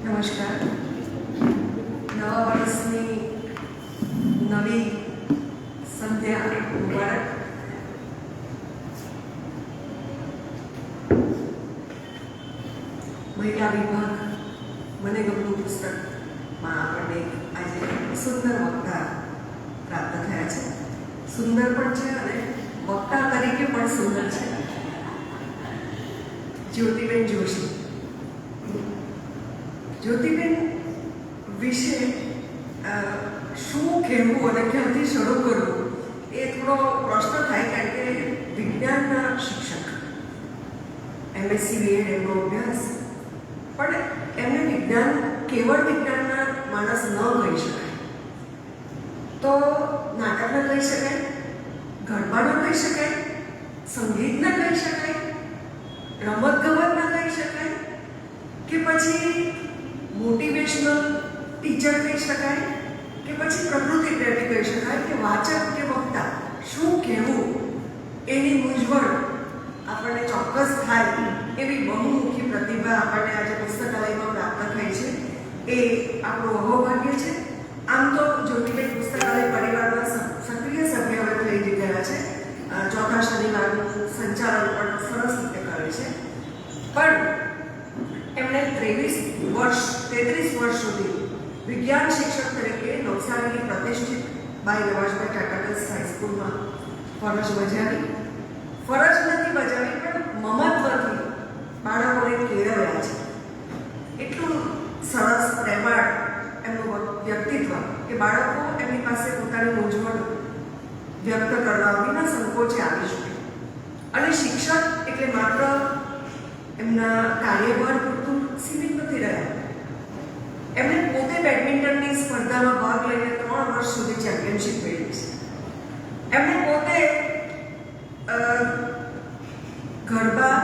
નમસ્કાર. નવા વર્ષની નવી સંધ્યા મુબારક. મહિલા વિભાગ મને ગમતું પુસ્તકમાં આપણને આજે સુંદર વક્તા પ્રાપ્ત થયા છે. સુંદર પણ છે અને વક્તા તરીકે પણ સુંદર છે. જ્યોતિબેન જોશી. જ્યોતિબેન વિશે શું કહેવું અને ક્યાંથી શરૂ કરવું એ થોડો પ્રશ્ન થાય, કારણ કે વિજ્ઞાનના શિક્ષક, MSc BEd એમનો અભ્યાસ, પણ એમને વિજ્ઞાન કેવળ વિજ્ઞાનના માણસ ન કહી શકાય. તો નાટકને કહી શકાય, ગરબાને કહી શકાય, સંગીતને કહી શકાય, રમતગમતને કહી શકાય, કે પછી મોટિવેશનલ ટીચર કહી શકાય, કે પછી પ્રકૃતિ પ્રેમી કહી શકાય, કે વાચક કે વક્તા, શું કહેવું એની મૂંઝવણ આપણને ચોક્કસ થાય એવી બહુમુખી પ્રતિભા આપણને આજે પુસ્તકાલયમાં પ્રાપ્ત થઈ છે. એ આપણું અહોભાગ્ય છે. આમ તો જ્યોતિબેન પુસ્તકાલય પરિવારના સક્રિય સભ્ય હવે થઈ ગયા છે. ચોથા શનિવારનું સંચાલન પણ સરસ રીતે કરે છે. પણ એમણે 33 વર્ષ સુધી વિજ્ઞાન શિક્ષક તરીકે નવસારીની પ્રતિષ્ઠિત બાઈ નવાજભાઈ ટાટાગર્લ્સ હાઈસ્કૂલમાં ફરજ બજાવી. ફરજ નથી બજાવી, પણ મમત્વથી બાળકોને કેળવ્યા છે. એટલું સરસ પ્રેમાળ એમનું વ્યક્તિત્વ કે બાળકો એમની પાસે પોતાની મૂંઝવણ વ્યક્ત કરવા વિના સંકોચે આવી શકે. અને શિક્ષક એટલે માત્ર એમના કાર્યભાર પૂરતું સીમિત નથી રહ્યા. એમણે પોતે બેડમિન્ટનની સ્પર્ધામાં ભાગ લઈને 3 વર્ષ સુધી ચેમ્પિયનશિપ મેળવી છે. એમણે પોતે ગરબા,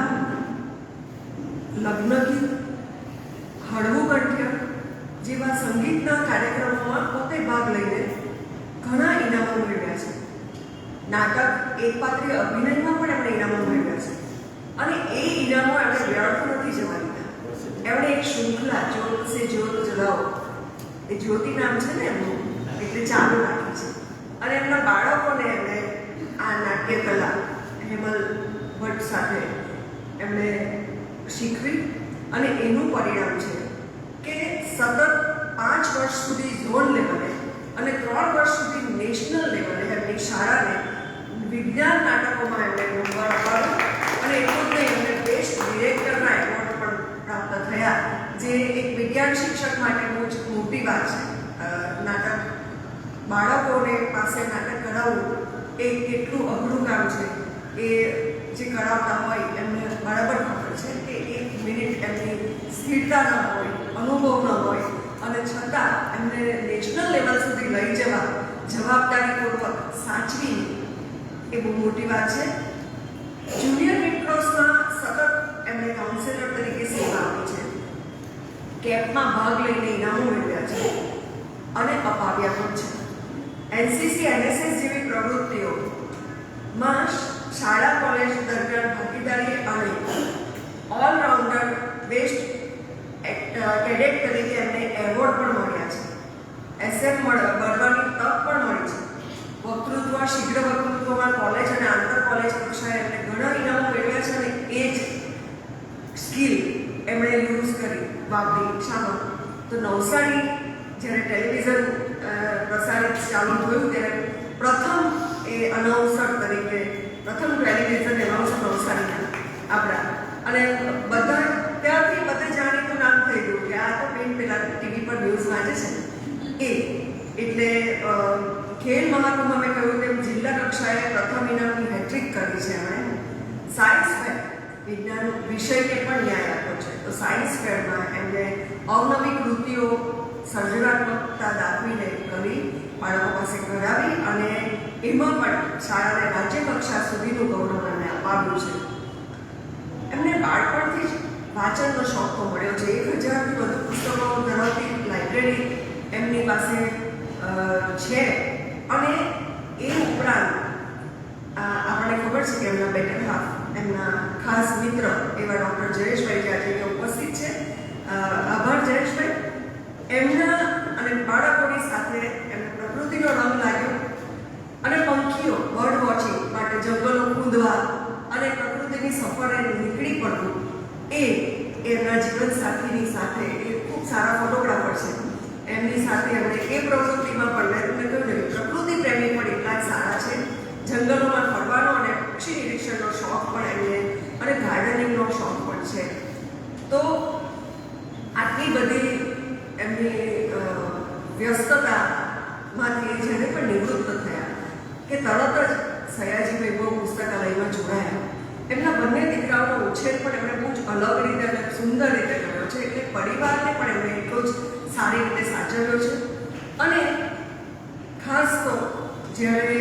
લગ્ન ગીત, હળવું કંઠ્ય જેવા સંગીતના કાર્યક્રમોમાં પોતે ભાગ લઈને ઘણા ઇનામો મેળવ્યા છે. નાટક, એકપાત્રીય અભિનયમાં પણ એમણે ઇનામો મેળવ્યા છે. અને એ ઇનામો એમણે વ્યર્થ નથી જવા દીધા. એમણે એક શૃંખલા જ્યોત સે જ્યોત જલાઓ, એ જ્યોતિ નામ છે ને એમનું, એટલે ચાલુ રાખી છે. અને એમના બાળકોને એમણે આ નાટ્ય કલા હેમલ ભટ્ટ સાથે એમણે શીખવી. અને એનું પરિણામ છે કે સતત 5 વર્ષ સુધી ઝોન લેવલે અને 3 વર્ષ સુધી નેશનલ લેવલે એમની શાળાને વિજ્ઞાન નાટકોમાં એમણે નંબર અપાવ્યો. અને એટલું જ નહીં, એમને બેસ્ટ ડિરેક્ટરના એવોર્ડ પણ પ્રાપ્ત થયા, જે એક વિજ્ઞાન શિક્ષક માટે બહુ જ મોટી વાત છે. નાટક બાળકોને પાસે નાટક કરાવવું એ કેટલું અઘરું કામ છે. એ જે કરાવતા હોય એમને બરાબર ખબર છે કે 1 મિનિટ એમની સ્થિરતા ન હોય, અનુભવ ન હોય, અને છતાં એમને નેશનલ લેવલ સુધી લઈ જવા જવાબદારીપૂર્વક સાચવી એ બહુ મોટી વાત છે. જુનિયર રેડ ક્રોસમાં સતત એમણે કાઉન્સેલર તરીકે સેવા આપી છે. કેમ્પમાં ભાગ લઈને ઇનામો મેળવ્યા છે અને અપાવ્યા પણ છે. NCC, NSS જેવી પ્રવૃત્તિઓમાં શાળા કોલેજ દરમિયાન ભાગીદારી અને ઓલરાઉન્ડર બેસ્ટ કેડેટ તરીકે એમને એવોર્ડ પણ મળ્યા છે. SM બનવાની તક પણ મળી છે. વક્તૃત્વ, શીઘ્ર વક્તૃત્વમાં કોલેજ અને આંતર કોલેજ કક્ષાએ એમને ઘણા ઇનામો મેળવ્યા છે. અને એ જ સ્કિલ એમણે યુઝ કરી વાપરી. શામાં તો નવસારી જ્યારે ટેલિવિઝન પ્રસારિત ચાલુ થયું ત્યારે પ્રથમ એ અનાઉન્સર તરીકે પ્રથમ ટેલિવિઝન એનાઉન્સર નવસારીના આપણા. અને બધા ત્યારથી બધે જાણીતું નામ થઈ ગયું કે આ તો બેન પેલા ટીવી પર ન્યૂઝ વાંચે છે એ. એટલે ખેલ મહાકુંભમાં મેં કહ્યું તેમ જિલ્લા કક્ષાએ પ્રથમ ઇનામની હેટ્રિક કરી છે એમણે. સાયન્સ ફેર, વિજ્ઞાન વિષયને પણ ન્યાય આપ્યો છે. તો સાયન્સ ફેરમાં એમને અવનવી કૃતિઓ, સર્જનાત્મકતા દાખવીને કરી બાળકો પાસે કરાવી. અને એમાં પણ શાળાને રાજ્ય કક્ષા સુધીનું ગૌરવ એમને અપાવ્યું છે. એમને બાળપણથી જ વાંચનનો શોખ તો મળ્યો છે. 1000થી વધુ પુસ્તકો ધરાવતી લાઇબ્રેરી એમની પાસે છે. અને એ ઉપરાંત આપણને ખબર છે કે એમના બેટર હાફ, એમના ખાસ મિત્ર એવા ડૉક્ટર જયેશભાઈ આજે ઉપસ્થિત એમના જીવનસાથીની સાથે, એ ખૂબ સારા ફોટોગ્રાફર છે, એમની સાથે એમણે એ પ્રવૃત્તિમાં પણ મેં તમને કહ્યું ને પ્રકૃતિ પ્રેમી પણ એટલા જ સારા છે. જંગલોમાં ફરવાનો અને પક્ષી નિરીક્ષણનો શોખ પણ એમને અને ગાર્ડનિંગનો શોખ પણ છે. તો આટલી બધી એમની વ્યસ્તતામાંથી જ્યારે પણ નિવૃત્ત થયા કે તરત જ સયાજી વૈભવ પુસ્તકાલયમાં જોડાયા. એમના બંને દીકરાઓનો ઉછેર પણ એમણે બહુ જ અલગ રીતે અને સુંદર રીતે કર્યો છે. એટલે પરિવારને પણ એમણે એટલો જ સારી રીતે સાચવ્યો છે. અને ખાસ તો જ્યારે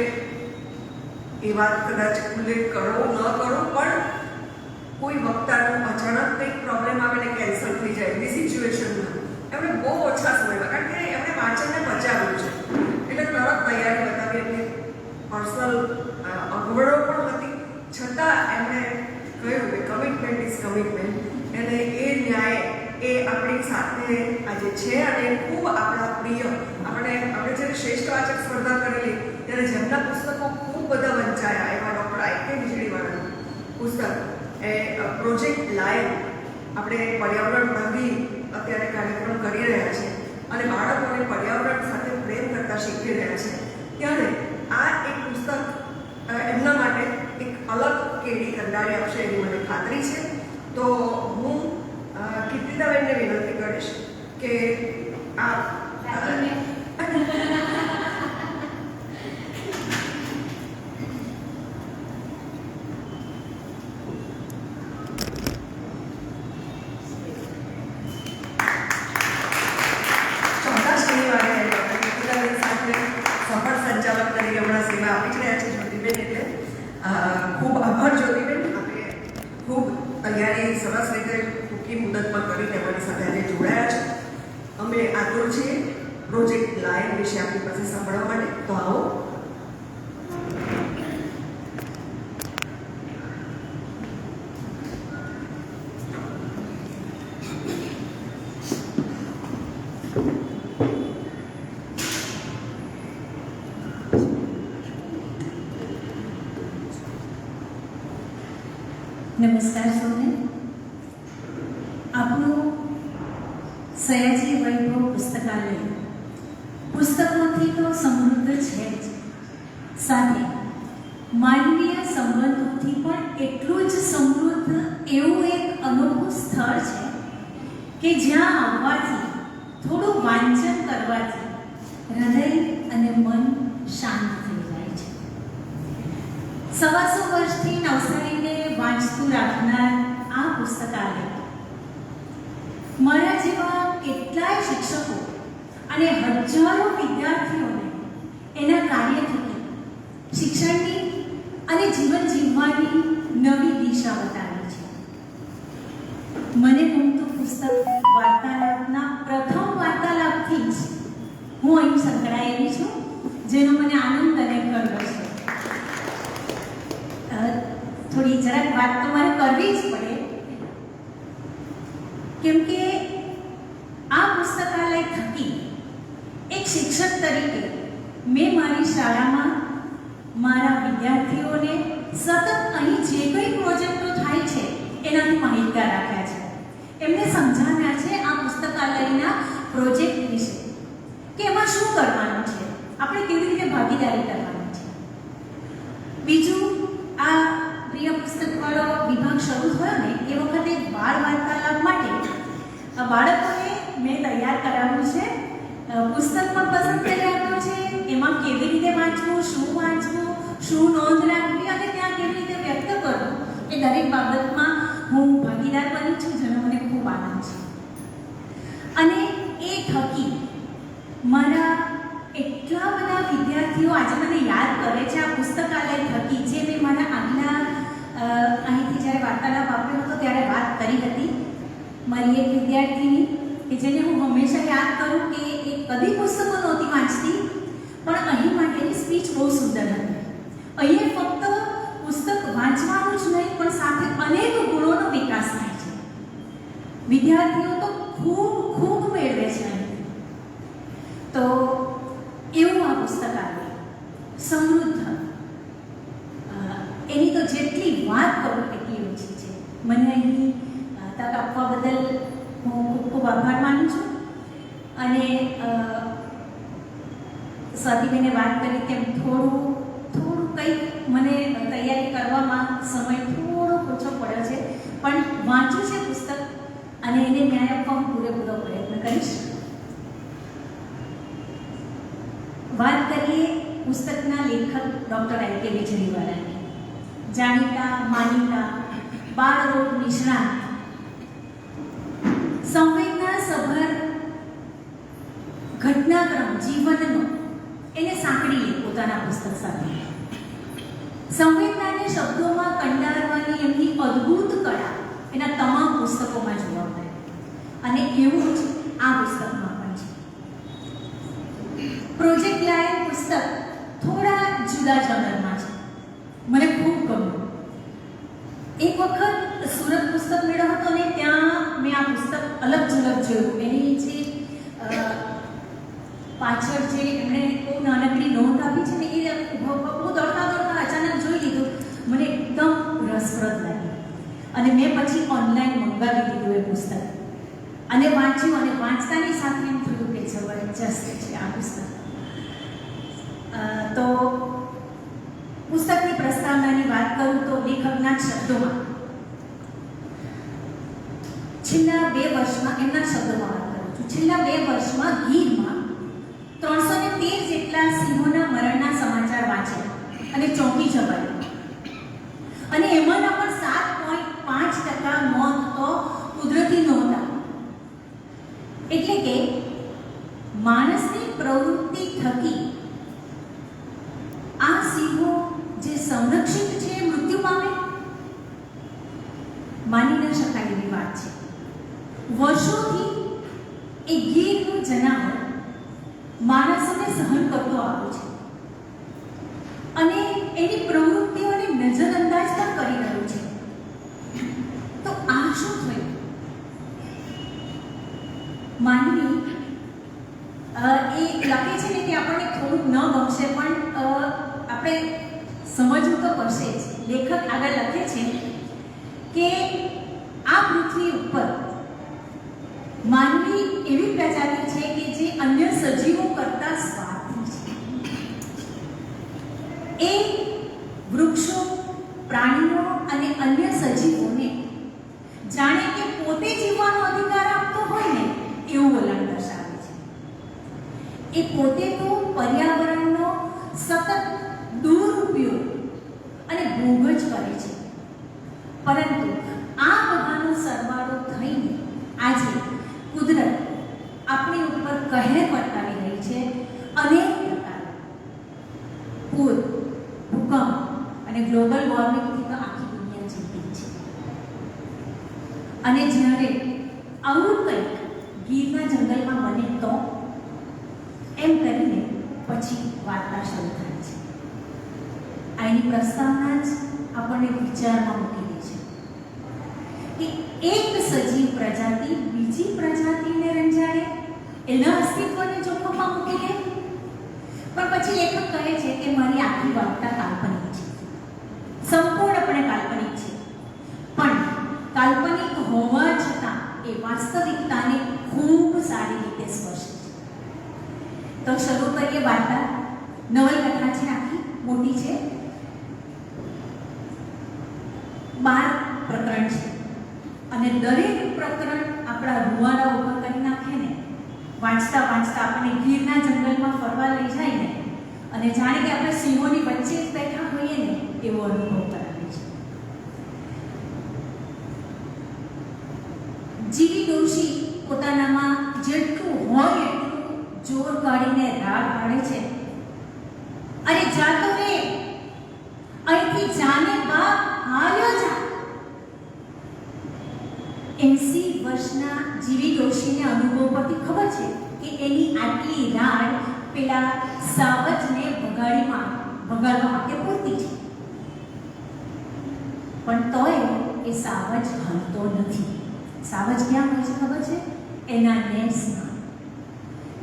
એ વાત કદાચ ઉલ્લેખ કરો ન કરો પણ કોઈ વક્તાનું અચાનક કંઈક પ્રોબ્લેમ આવે ને કેન્સલ થઈ જાય એવી સિચ્યુએશનમાં એમણે બહુ ઓછા સમયમાં, કારણ કે એમણે વાંચનને બચાવ્યું છે એટલે તરત તૈયારી બતાવી. એમની પર્સનલ અગવડો પણ હતી છતાં એમણે કહ્યું કે કમિટમેન્ટ ઇઝ કમિટમેન્ટ. અને એ ન્યાય એ આપણી સાથે આજે છે અને ખૂબ આપણા પ્રિય. આપણે જ્યારે શ્રેષ્ઠ વાચક સ્પર્ધા કરેલી ત્યારે જેમના પુસ્તકો ખૂબ બધા વંચાયા એવા ડૉક્ટર આઈ.કે. વીજળીવાળાનું પુસ્તક એ પ્રોજેક્ટ લાઈવ, આપણે પર્યાવરણ ભાગી અત્યારે કાર્યક્રમ કરી રહ્યા છે અને બાળકોને પર્યાવરણ સાથે પ્રેમ કરતા શીખવી રહ્યા છે, ત્યારે આ એક પુસ્તક એમના માટે એક અલગ કેડી કંડારી આપશે એવી મને ખાતરી છે. તો હું કીર્તિદાબેનને વિનંતી કરીશ કે આ ખૂબ આભાર જ્યોતિબેન. આપણે ખૂબ તૈયારી સરસ રીતે ટૂંકી મુદતમાં કરીને અમારી સાથે આજે જોડાયા છે. અમે આતુર છીએ પ્રોજેક્ટ લાઈવ વિશે આપણી પાસે સાંભળવા માટે. તો આવો. નમસ્કાર સૌને. આપણું સયાજી વૈભવ પુસ્તકાલય પુસ્તકોથી તો સમૃદ્ધ છે જ, સાથે માનવીય સંબંધોથી પણ એટલું જ સમૃદ્ધ એવું એક અનોખું સ્થળ છે કે જ્યાં આવવાથી, થોડું વાંચન કરવાથી હૃદય અને મન શાંત થઈ જાય છે. 125 વર્ષથી નવસારીને વાંચતું રાખનાર આ પુસ્તકાલય મારા જેવા કેટલાય શિક્ષકો અને હજારો વિદ્યાર્થીઓને એના કાર્ય થકી શિક્ષણની અને જીવન જીવવાની નવી દિશા બતાવી છે. મને ગમતું પુસ્તક વાર્તાલાપના પ્રથમ વાર્તાલાપથી જ હું અહીં સંકળાયેલી છું, જેનો મને આનંદ અને ગર્વ છે. થોડી જરાક વાત તો મારે કરવી જ પડે, કેમ કે આ પુસ્તકાલય થકી એક શિક્ષક તરીકે મેં મારી શાળામાં મારા વિદ્યાર્થીઓને સતત અહીં જે કંઈ પ્રોજેક્ટો થાય છે એનાથી માહિતગાર રાખ્યા છે. એમને સમજાવ્યા છે આ પુસ્તકાલયના પ્રોજેક્ટ વિશે કે એમાં શું કરવાનું છે, આપણે કેવી રીતે ભાગીદારી કરવાની છે. બીજું, આ પ્રિય પુસ્તકવાળો વિભાગ શરૂ થયો ને એ વખતે બાળ વાર્તાલાપ માટે બાળકોને મેં તૈયાર કરાવ્યું છે. પુસ્તક પણ પસંદ કરી આપ્યું છે, એમાં કેવી રીતે વાંચવું, શું નોંધ રાખવી અને ત્યાં કેવી રીતે વ્યક્ત કરવું, એ દરેક બાબતમાં હું ભાગીદાર બની છું, જેનો મને ખૂબ આનંદ છે. અને એ થકી મારા એટલા બધા વિદ્યાર્થીઓ આજે મને યાદ કરે છે આ પુસ્તકાલય થકી, જે મેં મારા આગલા અહીંથી જ્યારે વાર્તાલાપ આપ્યો હતો ત્યારે વાત કરી હતી. મારી એક વિદ્યાર્થીની કે જેને હું હંમેશા યાદ કરું કે એ કદી પુસ્તકો નહોતી વાંચતી, પણ અહીં માટેની સ્પીચ બહુ સુંદર હતી. અહીં ફક્ત પુસ્તક વાંચવાનું જ નહીં, પણ સાથે અનેક ગુણોનો વિકાસ થાય છે. વિદ્યાર્થીઓ તો ખૂબ મેળવે છે અહીં. તો એવું આ પુસ્તકાલય સમૃદ્ધ, એની તો જેટલી વાત કરું એટલી ઓછી છે. મને અહીં તક આપવા બદલ હું ખૂબ ખૂબ આભાર માનું છું. અને સ્વાતિબેને વાત કરી તેમ થોડું કંઈક મને તૈયારી કરવામાં સમય થોડો ઓછો પડ્યો છે, પણ વાંચ્યું છે પુસ્તક અને એને ન્યાય આપવા હું પૂરેપૂરો પ્રયત્ન કરીશ. વાત કરીએ પુસ્તકના લેખક ડૉક્ટર આઈ કે વીજળીવાલાની. જાણીતા માનીતા બાળ રોગ નિષ્ણાત, સંવેદના સભર ઘટનાક્રમ જીવનનો એને સાંકળી લે પોતાના પુસ્તક સાથે. સંવેદનાને શબ્દોમાં કંડારવાની એમની અદ્ભુત કળા એના તમામ પુસ્તકોમાં જોવા મળે, અને એવું જ આ પુસ્તકમાં પણ છે. પ્રોજેક્ટ લાયન પુસ્તક થોડા જુદા જનરમાં છે, મને ખૂબ ગમ્યું. એક વખત સુરત પુસ્તક મેળો હતો ને ત્યાં મેં આ પુસ્તક અલગ ઝલક જોયું. એની જે પાછળ જે એમણે બહુ નાનકડી નોંધ આપી છે ને એ હું દોડતા અચાનક જોઈ લીધું. મને એકદમ રસપ્રદ લાગી અને મેં પછી ઓનલાઈન મંગાવી દીધું એ પુસ્તક અને વાંચ્યું. અને વાંચતાની સાથે એમ થયું કે જબરજસ્ત છે આ પુસ્તક. તો પુસ્તકની પ્રસ્તાવનાની વાત કરું તો લેખકના શબ્દોમાં છેલ્લા 2 વર્ષમાં, એમના શબ્દોમાં વાત કરું છું, છેલ્લા 2 વર્ષમાં ગીરમાં 313 જેટલા સિંહોના મરણના સમાચાર વાંચ્યા અને ચોંકી જવાયા. અને એમાંના પણ 7.5% મોત તો કુદરતી નહોતા. એટલે કે માણસની પ્રવૃત્તિ થકી આ સિંહો જે સંરક્ષિત છે એ મૃત્યુ પામે, માની ન શકાય એવી વાત છે. વર્ષોથી એ ગીરનું જનાવર માણસોને સહન કરતો આવ્યો છે અને એની પ્રવૃત્તિઓને નજરઅંદાજ પણ કરી રહ્યું છે. તો આ શું થયું? માનવી એ લખે છે ને કે આપણને થોડુંક ન ગમશે, પણ આપણે સમજવું તો પડશે જ. લેખક આગળ લખે છે કે આ પૃથ્વી ઉપર માનવી એવી પ્રજાતિ છે કે જે અન્ય સજીવો કરતા સ્વાર્થી છે. એ વૃક્ષો, પ્રાણીઓ અને અન્ય સજીવોને જાણે કે પોતે જીવવાનો અધિકાર આપતો હોય ને એવું વલણ દર્શાવે છે. એ પોતે તો પર્યાવરણનો સતત દુરુપયોગ અને ભોગ જ કરે છે, પરંતુ આ બધાનો સરવાળો થઈને આજે કુદરત આપણી ઉપર કહેર વર્તાવી રહી છે. અનેક પ્રકારના પૂર, ભૂકંપ અને ગ્લોબલ વોર્મિંગથી તો આખી દુનિયા ચિંતિત છે. અને જ્યારે આવું કંઈક ગીરના જંગલમાં બને તો એમ કરીને પછી વાર્તા શરૂ થાય છે. આની પ્રસ્તાવના જ આપણને વિચારમાં મૂકી દે છે કે એક સજીવ પ્રજાતિ બીજી પ્રજાતિને રંજાડે, એના અસ્તિત્વને જોખમમાં મૂકી દે. પણ પછી લેખક કહે છે કે મારી આખી વાર્તા કાલ્પનિક છે, સંપૂર્ણપણે કાલ્પનિક છે, પણ કાલ્પનિક હોવા છતાં એ વાસ્તવિકતાને ખૂબ સારી રીતે સ્પર્શે છે. તો શરૂ કરીએ વાર્તા. નવલકથા છે, આખી મોટી છે, 12 પ્રકરણ છે અને દરેક પ્રકરણ આપણા રૂવાડા ઉભા કરી નાખે ને. વાંચતા વાંચતા આપણે ગીરના જંગલમાં ફરવા લઈ જાય ને અને જાણે કે આપણે સિંહોની વચ્ચે જ બેઠા હોઈએ ને એવો અનુભવ કરાવે છે. જીવી ડોશી પોતાનામાં જેટલું હોય એટલું જોર કાઢીને રાડ પાડે છે. અરે જાતો રે, અહીંથી જાને બાપ, હાલ્યો જા. 80 વર્ષના જીવી ડોશીને અનુભવ પરથી ખબર છે કે એની આટલી રાડ પેલા સાવજને ભગાડવા માટે પૂરતી છે, પણ તોય એ સાવજ હલતો નથી. સાવજ ક્યાં હોય છે ખબર છે? એના નેસમાં,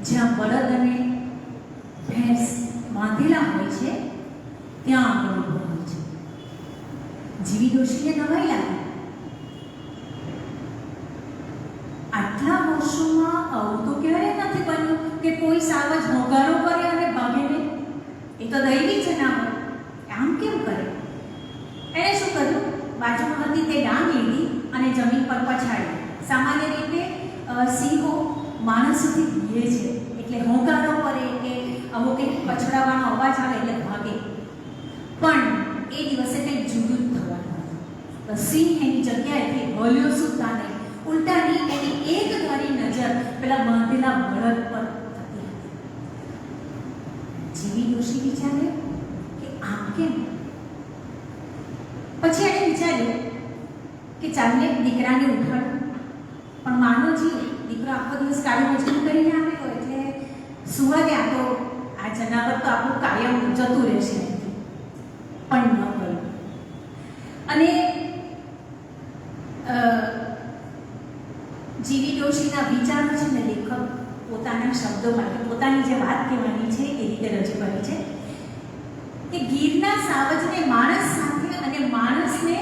જ્યાં બળદ અને ભેંસ બાંધેલા હોય છે ત્યાં આગળ ઊભો હોય છે. જીવી ડોશીને નવાઈ લાગી. વર્ષોમાં આવું તો ક્યારેય નથી બન્યું કે કોઈ સાવજ હોકારો કરે અને ભાગે નહીં. એ તો દૈવી જ ના હોય. આમ કેમ કરે? એણે શું કર્યું? બાજુમાં હતી તે ડાંગ લીધી અને જમીન પર પછાડી. સામાન્ય રીતે સિંહો માણસોથી બીએ છે, એટલે હોંકારો કરે કે અમુક એક પછડાવાનો અવાજ આવે એટલે ભાગે. પણ એ દિવસે કંઈક જુદું જ થવાનું હતું. સિંહ એની જગ્યાએથી હલ્યો સુદ્ધા નહીં. ઉલટાની એની એક ધારી નજર પેલા બાંધેલા બળદ પર થતી હતી. જીવી ડોશી વિચારે કે આમ કેમ? પછી એણે વિચાર્યું કે ચાલને દીકરાને ઉઠાડું. પણ માનવજી, દીકરો આખો દિવસ કાળી મજૂરી કરીને આવ્યો એટલે સુવા દે, આ તો આ જનાવર તો આપણું કાયમ જતું રહેશે. પણ ન કર્યું. અને જીવી ડોશીના વિચારો છે ને લેખક પોતાના શબ્દોમાં પોતાની જે વાત કહેવાની છે એ રીતે રજૂ કરી છે કે ગીરના સાવજને માણસ સાથે અને માણસને,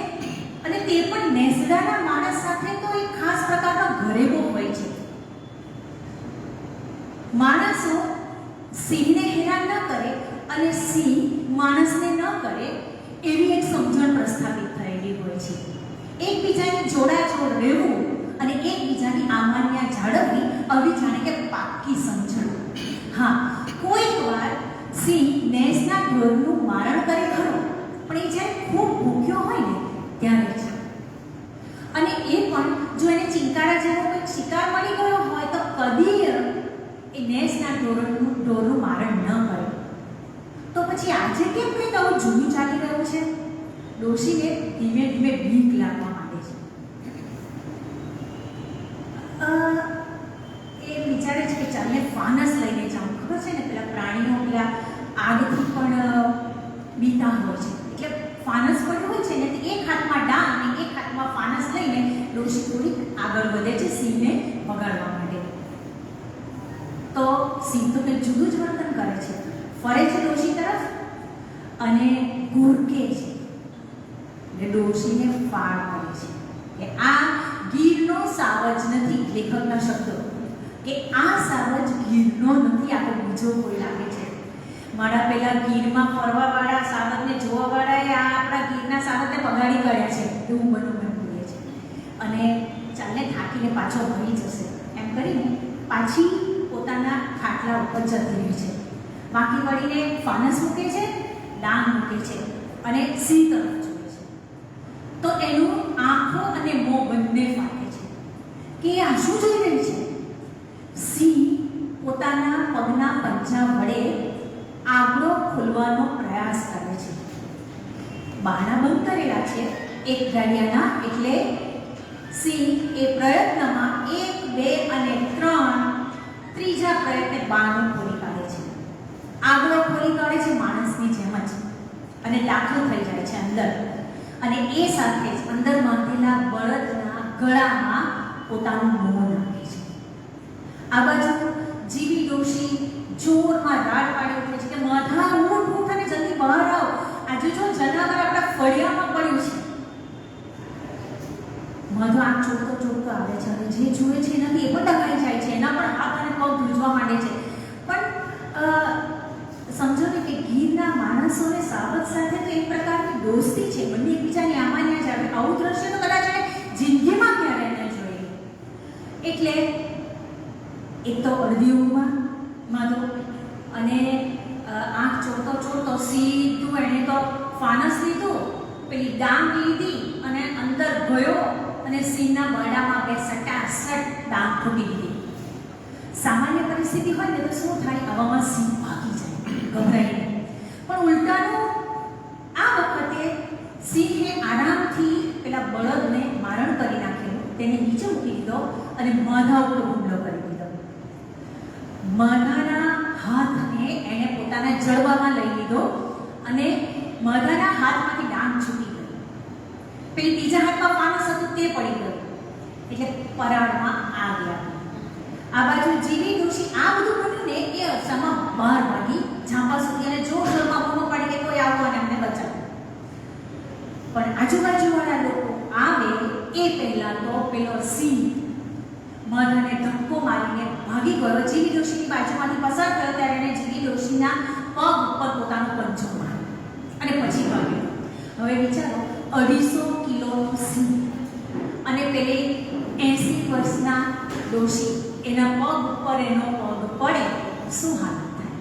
અને તે પણ નેસડાના માણસ સાથે તો એક ખાસ પ્રકારનો ઘરેવો હોય છે. માણસો સિંહને હેરાન ન કરે અને સિંહ માણસને ન કરે એવી એક સમજણ પ્રસ્થાપિત થયેલી હોય છે. એકબીજાની જોડાજોડ રહેવું અને એકબીજાની આમાન્ય જાળવવી આવી જાણે કે પાક્કી સમજણ. હા, કોઈક વાર સિંહ ભેંસના ઢોરનું મારણ કરે ખરો, પણ એ જ્યારે ખૂબ ભૂખ્યો હોય ને ત્યારે છે. અને એ પણ જો એને ચિંકારા જેવો કોઈ શિકાર મળી ગયો હોય તો કદી એ ભેંસના ઢોરનું મારણ ન કરે. તો પછી આજે કેમ કંઈક આવું જૂનું ચાલી રહ્યું છે? ડોશીને ધીમે ધીમે બીક લાગવા માંડે છે. એ વિચારે છે કે ચાલને ફાનસ લઈને જાઉં. ખબર છે ને, પેલા પ્રાણીઓ પેલા આગથી પણ બીતા હોય છે, એટલે ફાનસ પણ હોય છે ને, એક હાથમાં ડાંગ અને એક હાથમાં ફાનસ લઈને ડોશી થોડીક આગળ વધે છે સિંહને વગાડવા માટે. તો સિંહ તો કંઈક જુદું જ વર્તન કરે છે. ફરે છે ડોશી તરફ અને ઘૂરકે છે. એટલે ડોશીને ફાળ પડે છે કે આ ગીરનો સાવજ નથી. લેખકના શબ્દો કે આ સાવજ ગીરનો નથી, આ તો બીજો કોઈ લાગે છે. મારા પેલા ગીરમાં ફરવાવાળા સાવજને જોવાવાળાએ આ આપણા ગીરના સાવજને પગાડી કાઢ્યા છે એવું બનવું બોલે છે. અને ચાલને થાકીને પાછો ભરી જશે એમ કરીને પાછી પોતાના ખાટલા ઉપર જતી રહી છે. વાંકી વળીને ફાનસ મૂકે છે, ડાંગ મૂકે છે અને સિંહ તરફ જોવે છે. તો એનું આંખો અને મોં બંને ફાટે છે કે આ શું જોઈ રહી છે? સિંહ પોતાના પગના પંજા વડે આગળો ખોલવાનો પ્રયાસ કરે છે. બારણા બંધ કરેલા છે એક ગાડિયાના, એટલે સિંહ એ પ્રયત્નમાં 1, 2 અને 3 ત્રીજા પ્રયત્ને બારણું ખોલી કાઢે છે. આગળો ખોલી કાઢે છે માણસની જેમ જ અને દાખલ થઈ જાય છે અંદર. અને એ સાથે જ અંદર બાંધેલા બળદના ગળામાં પોતાનું મોં નાખે છે. આ બાજુ જીવી ડોશી જોરમાં રાડ પાડી ઉઠે છે કે માધા ઊઠ અને જલ્દી બહાર આવ, આજે જો જનાવર આપણા ફળિયામાં પડ્યું છે. માધો આંખ ચોડતો આવે છે અને જે જુએ છે એનાથી એ પણ ડગાઈ જાય છે. એના પણ હાથ અને પગ ધ્રુજવા માંડે છે. પણ સમજો ને કે ગીરના માણસો અને સાવજ સાથે તો એક પ્રકારની દોસ્તી છે. બંને એકબીજાની આમાન્ય જ આવે. આવું દ્રશ્ય તો કદાચ એને જિંદગીમાં ક્યારેય ન જોયું. એટલે એક તો અડધી ઊંઘમાં માધો અને આંખ ચોડતો સીધું એણે તો ફાનસ લીધું, પેલી ડાંગ લીધી અને અંદર ગયો અને સિંહના બરડામાં બે સટાસટ ડાંગ ફૂટી દીધી. સામાન્ય પરિસ્થિતિ હોય ને તો શું થાય? આવામાં સિંહ ભાગી જાય ગભરાઈને. પણ ઉલટાનું આ વખતે સિંહે આરામથી પેલા બળદને મારણ કરી નાખેલું, તેને નીચે મૂકી દીધો અને માધા ઉપર હુમલો કરી દીધો. માધાના હાથને એણે પોતાના જડબામાં લઈ લીધો અને માધાના હાથમાંથી ડાંગ છૂટી ગઈ. પેલી બીજા હાથમાં ફાનસ હતું તે પડી ગયું. એટલે પરાળમાં આગ લાગી. આ બાજુ જીવી ડોશી આ બધું બન્યું ને એ અરસામાં બહાર ભાગી ઝાંપા સુધી અને જોર જોરમાં બૂમો પાડી કે કોઈ આવો અને અમને બચાવો. પણ આજુબાજુવાળા લોકો આવે એ પહેલા તો પેલો સિંહ માધાને ધક્કો આપીને ભાગી ગયો. જીવી ડોશીની બાજુમાંથી પસાર થયો ત્યારે એણે જીવી ડોશીના પગ ઉપર પોતાનો પંજો માર્યો અને પછી ભાગ્યો. હવે વિચારો, 250 કિલોનો સિંહ અને પેલી 80 વર્ષના ડોશી, એના પગ ઉપર એનો પગ પડે, શું હાલત થાય?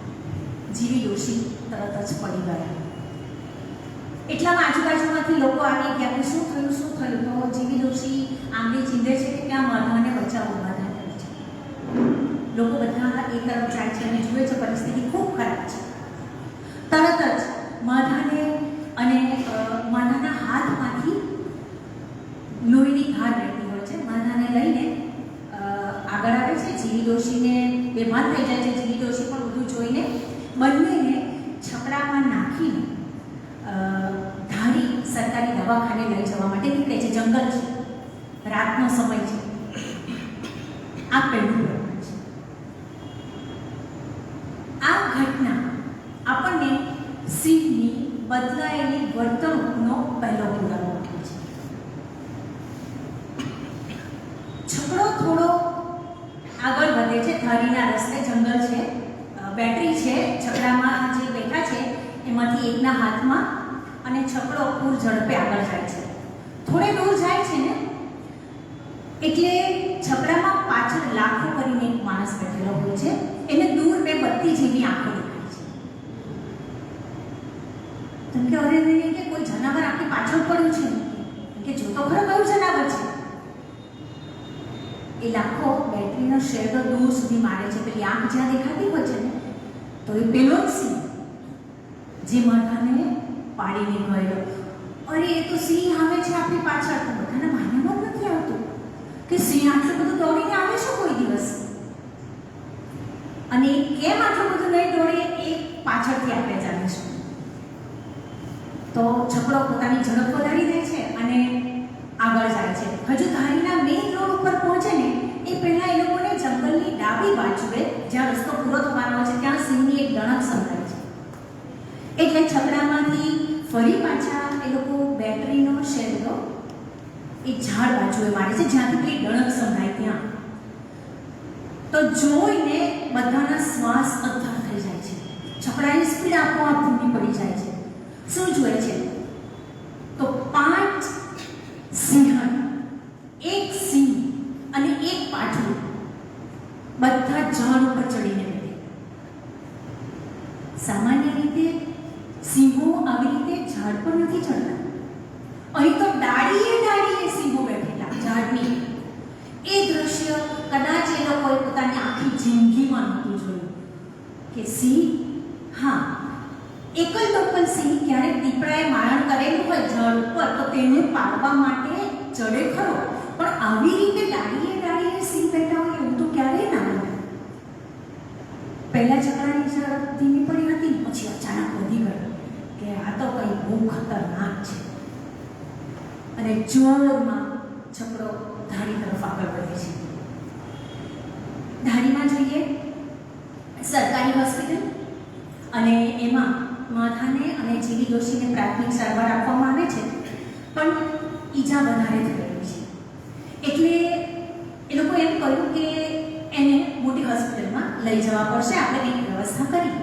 જીવી ડોશી તરત જ પડી ગયા. એટલામાં આજુબાજુમાંથી લોકો આવી ગયા કે શું થયું, શું થયું? તો જીવી ડોશી આંગળી ચીંધે છે કે ત્યાં માધાને બચાવો, માધાને બચાવો. લોકો બધા એ તરફ જાય છે અને જુએ છે પરિસ્થિતિ ખૂબ ખરાબ છે. તરત જ માધાને અને માધાના હાથમાંથી લોહીની ધાર વહેતી હોય છે. માધાને લઈને આગળ આવે છે. જીવી ડોશીને બેભાન થઈ જાય છે. જીવી ડોશી પણ બધું જોઈને બંનેને છકડામાં નાખીને ધારી સરકારી દવાખાને લઈ જવા માટે નીકળે છે. જંગલ છે, રાતનો સમય છે. આ પહેલું પ્રકરણ છે. આ ઘટના આપણને સિંહની બદલાયેલી વર્તણૂકનો પહેલો પુરાવો આપે છે. છકડો થોડો આગળ વધે છે. ધારીના રસ્તે જંગલ છે, બેટરી છે છકડામાં જે બેઠા છે એમાંથી એકના હાથમાં, અને છકડો પૂર ઝડપે આગળ જાય છે. થોડે દૂર જાય છે ને એટલે છકડામાં પાછળ લાખો કરીને એક માણસ બેઠેલો હોય છે. એને દૂર બે બત્તી જેવી આંખો દેખાય છે. કેમ કે અરે કે કોઈ જનાવર આપણી પાછળ પડ્યું છે કે જો તો ખરો કયું જનાવર છે. એ લાખો બેટરીનો શેડો દૂર સુધી મારે છે. પેલી આંખ જ્યાં દેખાતી હોય છે ને તો એ પેલો જ સિંહ જે માધાને પાડીને ગયો. અરે એ તો સિંહ આવે છે આપણી પાછળ. તો બધાને માન્યમાં જ નથી આવતું કે સિંહ આટલું બધું દોડીને આવે છે કોઈ દિવસ, અને કેમ આટલું બધું નહીં દોડે એ પાછળથી આપણે જાણીશું. તો છકડો પોતાની ઝડપ વધારી દે છે અને આગળ જાય છે. હજુ ધારીના મેઇન રોડ ઉપર પહોંચે ને એ પહેલા એ લોકોને જંગલની ડાબી બાજુએ જ્યાં રસ્તો પૂરો થવાનો છે ત્યાં સિંહની એક ડણક સંભળાય છે. એટલે છકડામાંથી ફરી પાછા એ લોકો બેટરીનો શેડો એક ઝાડ બાજુએ મારે છે જ્યાંથી પેલી ડણક સંભળાય ત્યાં. તો જોઈને બધાના શ્વાસ અદ્ધર થઈ જાય છે. છકડાની સ્પીડ આપોઆપ ધીમી પડી જાય છે. શું જોઈએ છે? તો 5 સિંહણ, એક સિંહ અને એક પાઠું બધા ઝાડ ઉપર ચડીને બેઠે. સામાન્ય રીતે સિંહો આવી રીતે ઝાડ પર નથી ચડતા. અહીં તો ડાળીએ સિંહો બેઠેલા ઝાડની. એ દ્રશ્ય કદાચ એ લોકોએ પોતાની આખી જિંદગીમાં નહોતું જોયું કે સિંહ, હા, એકલ દોકલ સિંહ ક્યારેક દીપડાએ મારણ કરેલું હોય ઝાડ ઉપર તો તેને પાડવા માટે ચડે ખરો, પણ આવી રીતે ડાળીએ સિંહ બેઠા હોય એવું તો ક્યારેય ના બને. પહેલા છકડાની ઝડપ ધીમી પડી હતી, પછી અચાનક વધી ગઈ કે આ તો કંઈ બહુ ખતરનાક છે, અને જોરમાં છકડો ધારી તરફ આગળ વધે છે. ધારીમાં જોઈએ સરકારી હોસ્પિટલ, અને એમાં માધાને અને જીવી ડોશીને પ્રાથમિક સારવાર આપવામાં આવે છે, પણ ઈજા વધારે થઈ રહી છે. એટલે એ લોકો એમ કહ્યું કે એને મોટી હોસ્પિટલમાં લઈ જવા પડશે, આપણે કંઈક વ્યવસ્થા કરીએ.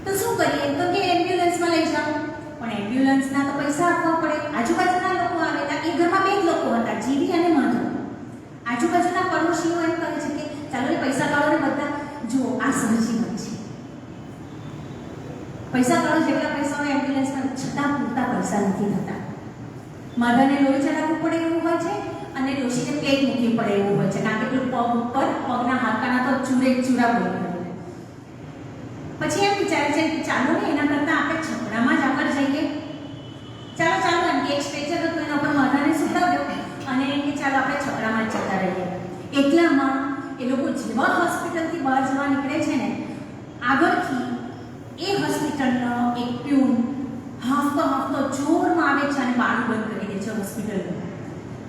તો શું કરીએ? તો કે એમ્બ્યુલન્સમાં લઈ જાઓ, પણ એમ્બ્યુલન્સના તો પૈસા આપવા પડે. આજુબાજુના લોકો આવેલા, એ ઘરમાં 2 જ લોકો હતા, જીવી અને માધવ. આજુબાજુના પડોશીઓ એમ કહે છે કે ચાલો એ પૈસા કાઢો ને બધા, જુઓ આ સહજી વાત છે, પૈસા કાઢો જેટલા પૈસા હોય એમ્બ્યુલન્સમાં, છતાં પૂરતા પૈસા નથી થતા. માધાને લોહી ચડાવવું પડે એવું હોય છે અને ડોશીને પ્લેટ મૂકવી પડે એવું હોય છે, કારણ કે પેલું પગ ઉપર પગના હાડકાના તો ચૂરે ચૂરા બોલી ગયેલા. પછી એમ વિચારે છે કે ચાલો ને એના કરતાં આપણે છકડામાં જ આગળ જઈએ. ચાલો એમ કે એક સ્ટ્રેચર હતું એના ઉપર માધાને સુવડાવ્યો અને એમ કે ચાલો આપણે છકડામાં જ જતા રહીએ. એટલામાં એ લોકો જેવા હોસ્પિટલથી બહાર જવા નીકળે છે ને, આગળથી એ હોસ્પિટલનો એક પ્યુન હાંફતો જોરમાં આવે છે અને બારું બંધ કરી દે છે હોસ્પિટલનું.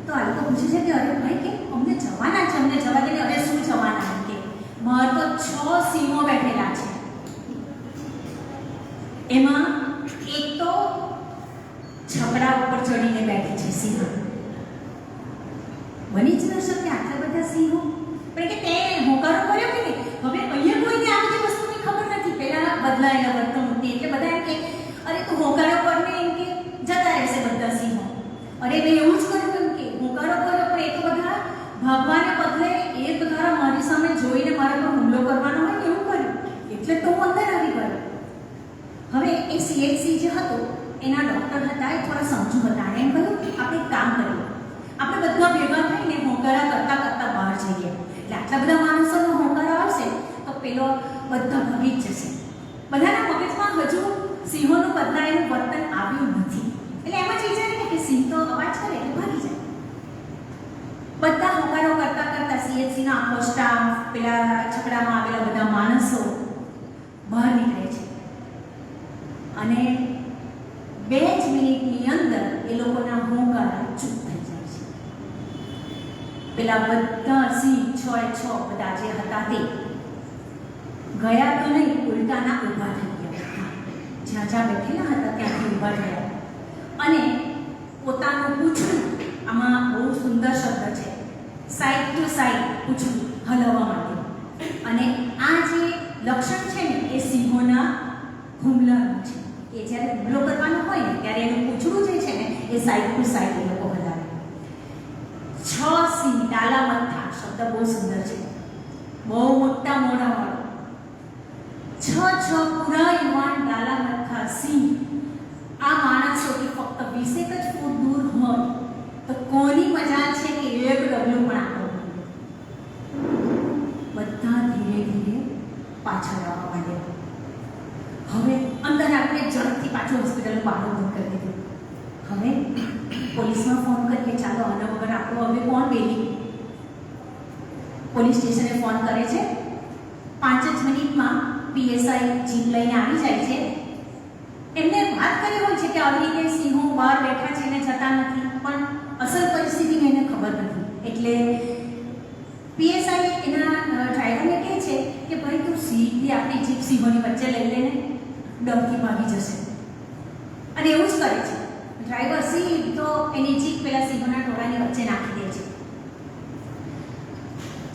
તો આ લોકો પૂછે છે કે અરે ભાઈ કે અમને જવાના છે, અમને જવા દે. અરે શું જવાના? કે બહાર તો 6 સિંહો બેઠેલા છે, એમાં એક તો છકડા ઉપર ચડીને બેઠી છે સિંહ. બની જ ન શકે આટલા બધા સિંહો. પણ કે તે હોકારો કર્યો કે નહીં, હવે અહીંયા કોઈને આ બધી વસ્તુની ખબર નથી. પહેલા બદલાયેલા વર્તણૂકની એટલે બધા એમ કે અરે તું હોકારો કરને એમ કે જતા રહેશે બધા સિંહો. અરે મેં એવું જ કર્યું એમ કે હોકારો કર્યો પણ એ તો બધા ભાગવાને બદલે એ બધા મારી સામે જોઈને મારા પર હુમલો કરવાનો હોય ને એવું કર્યું, એટલે તો હું અંદર આવી ગયો. હવે એ CHC જે હતો એના ડૉક્ટર હતા, એ થોડા સમજુ હતા. એમ કહ્યું આપણે એક કામ કરીએ, આપણે બધા ભેગા થઈને હોકારા કરતાં કરતાં બહાર જઈએ. એટલે આટલા બધા માણસોનો હોકારો આવશે તો પેલો બધા ભાગી જ જશે. બધાના મગજમાં હજુ સિંહોનું બદલાયેલું વર્તન આવ્યું નથી. એટલે એમ જ વિચારીને કે સિંહ તો અવાજ કરે એટલે ભાગી જાય. બધા હોકારો કરતાં કરતાં CHCનો આખો સ્ટાફ, પેલા છકડામાં આવેલા બધા માણસો બહાર નીકળે છે અને 2 જ મિનિટની અંદર એ લોકોના હોંકારા ચૂપ થઈ જાય છે. પેલા બધા સિંહ 6 બધા જે હતા તે ગયા તો નહીં, ઉલટાના ઊભા થઈ ગયા. જ્યાં જ્યાં બેઠેલા હતા ત્યાંથી ઊભા થયા અને પોતાનું પૂંછડું, આમાં બહુ સુંદર શબ્દ છે, સાઈડ ટુ સાઈડ પૂંછડું હલાવવા માટે. અને આ જે લક્ષણ છે ને એ સિંહોના હુમલાનું છે. એ જ્યારે હુમલો કરવાનો હોય ને ત્યારે એનું પૂંછડું જે છે ને એ સાઈડ ટુ સાઈડ એ લોકો હલાવે. 6 સિંહ ડાલા મથા, શબ્દ બહુ સુંદર છે, બહુ મોટા મોઢાવાળો. 6 પૂરા યુવાન ડાલા મથા સિંહ આ માણસોથી ફક્ત 20 જ ફૂટ દૂર હોય તો કોની મજા છે કે એક ડગલું પણ આગળ. બધા ધીરે ધીરે પાછળ આવવા માંડ્યા. હવે અંદર આપણે ઝડપથી પાછું હોસ્પિટલનું બારણું બંધ કરી દીધું. હવે પોલીસમાં ફોન કરીએ, ચાલો આના વગર આપણો હવે કોણ બેલી. પોલીસ સ્ટેશને ફોન કરે છે. 5 જ મિનિટમાં PSI જીપ લઈને આવી જાય છે. એમને વાત કરી હોય છે કે આવી રીતે સિંહો બહાર બેઠા છે ને જતા નથી, પણ અસલ પરિસ્થિતિની એને ખબર નથી. એટલે PSI એના ડ્રાઈવરને કહે છે કે ભાઈ તું સીધી આપણી જીપ સિંહોની વચ્ચે લઈ લઈને ડમથી ભાગી જશે. અને એવું જ કરે છે. ડ્રાઈવર સીધો એની જીપ પેલા સિંહોના ટોળાની વચ્ચે નાખી દે છે.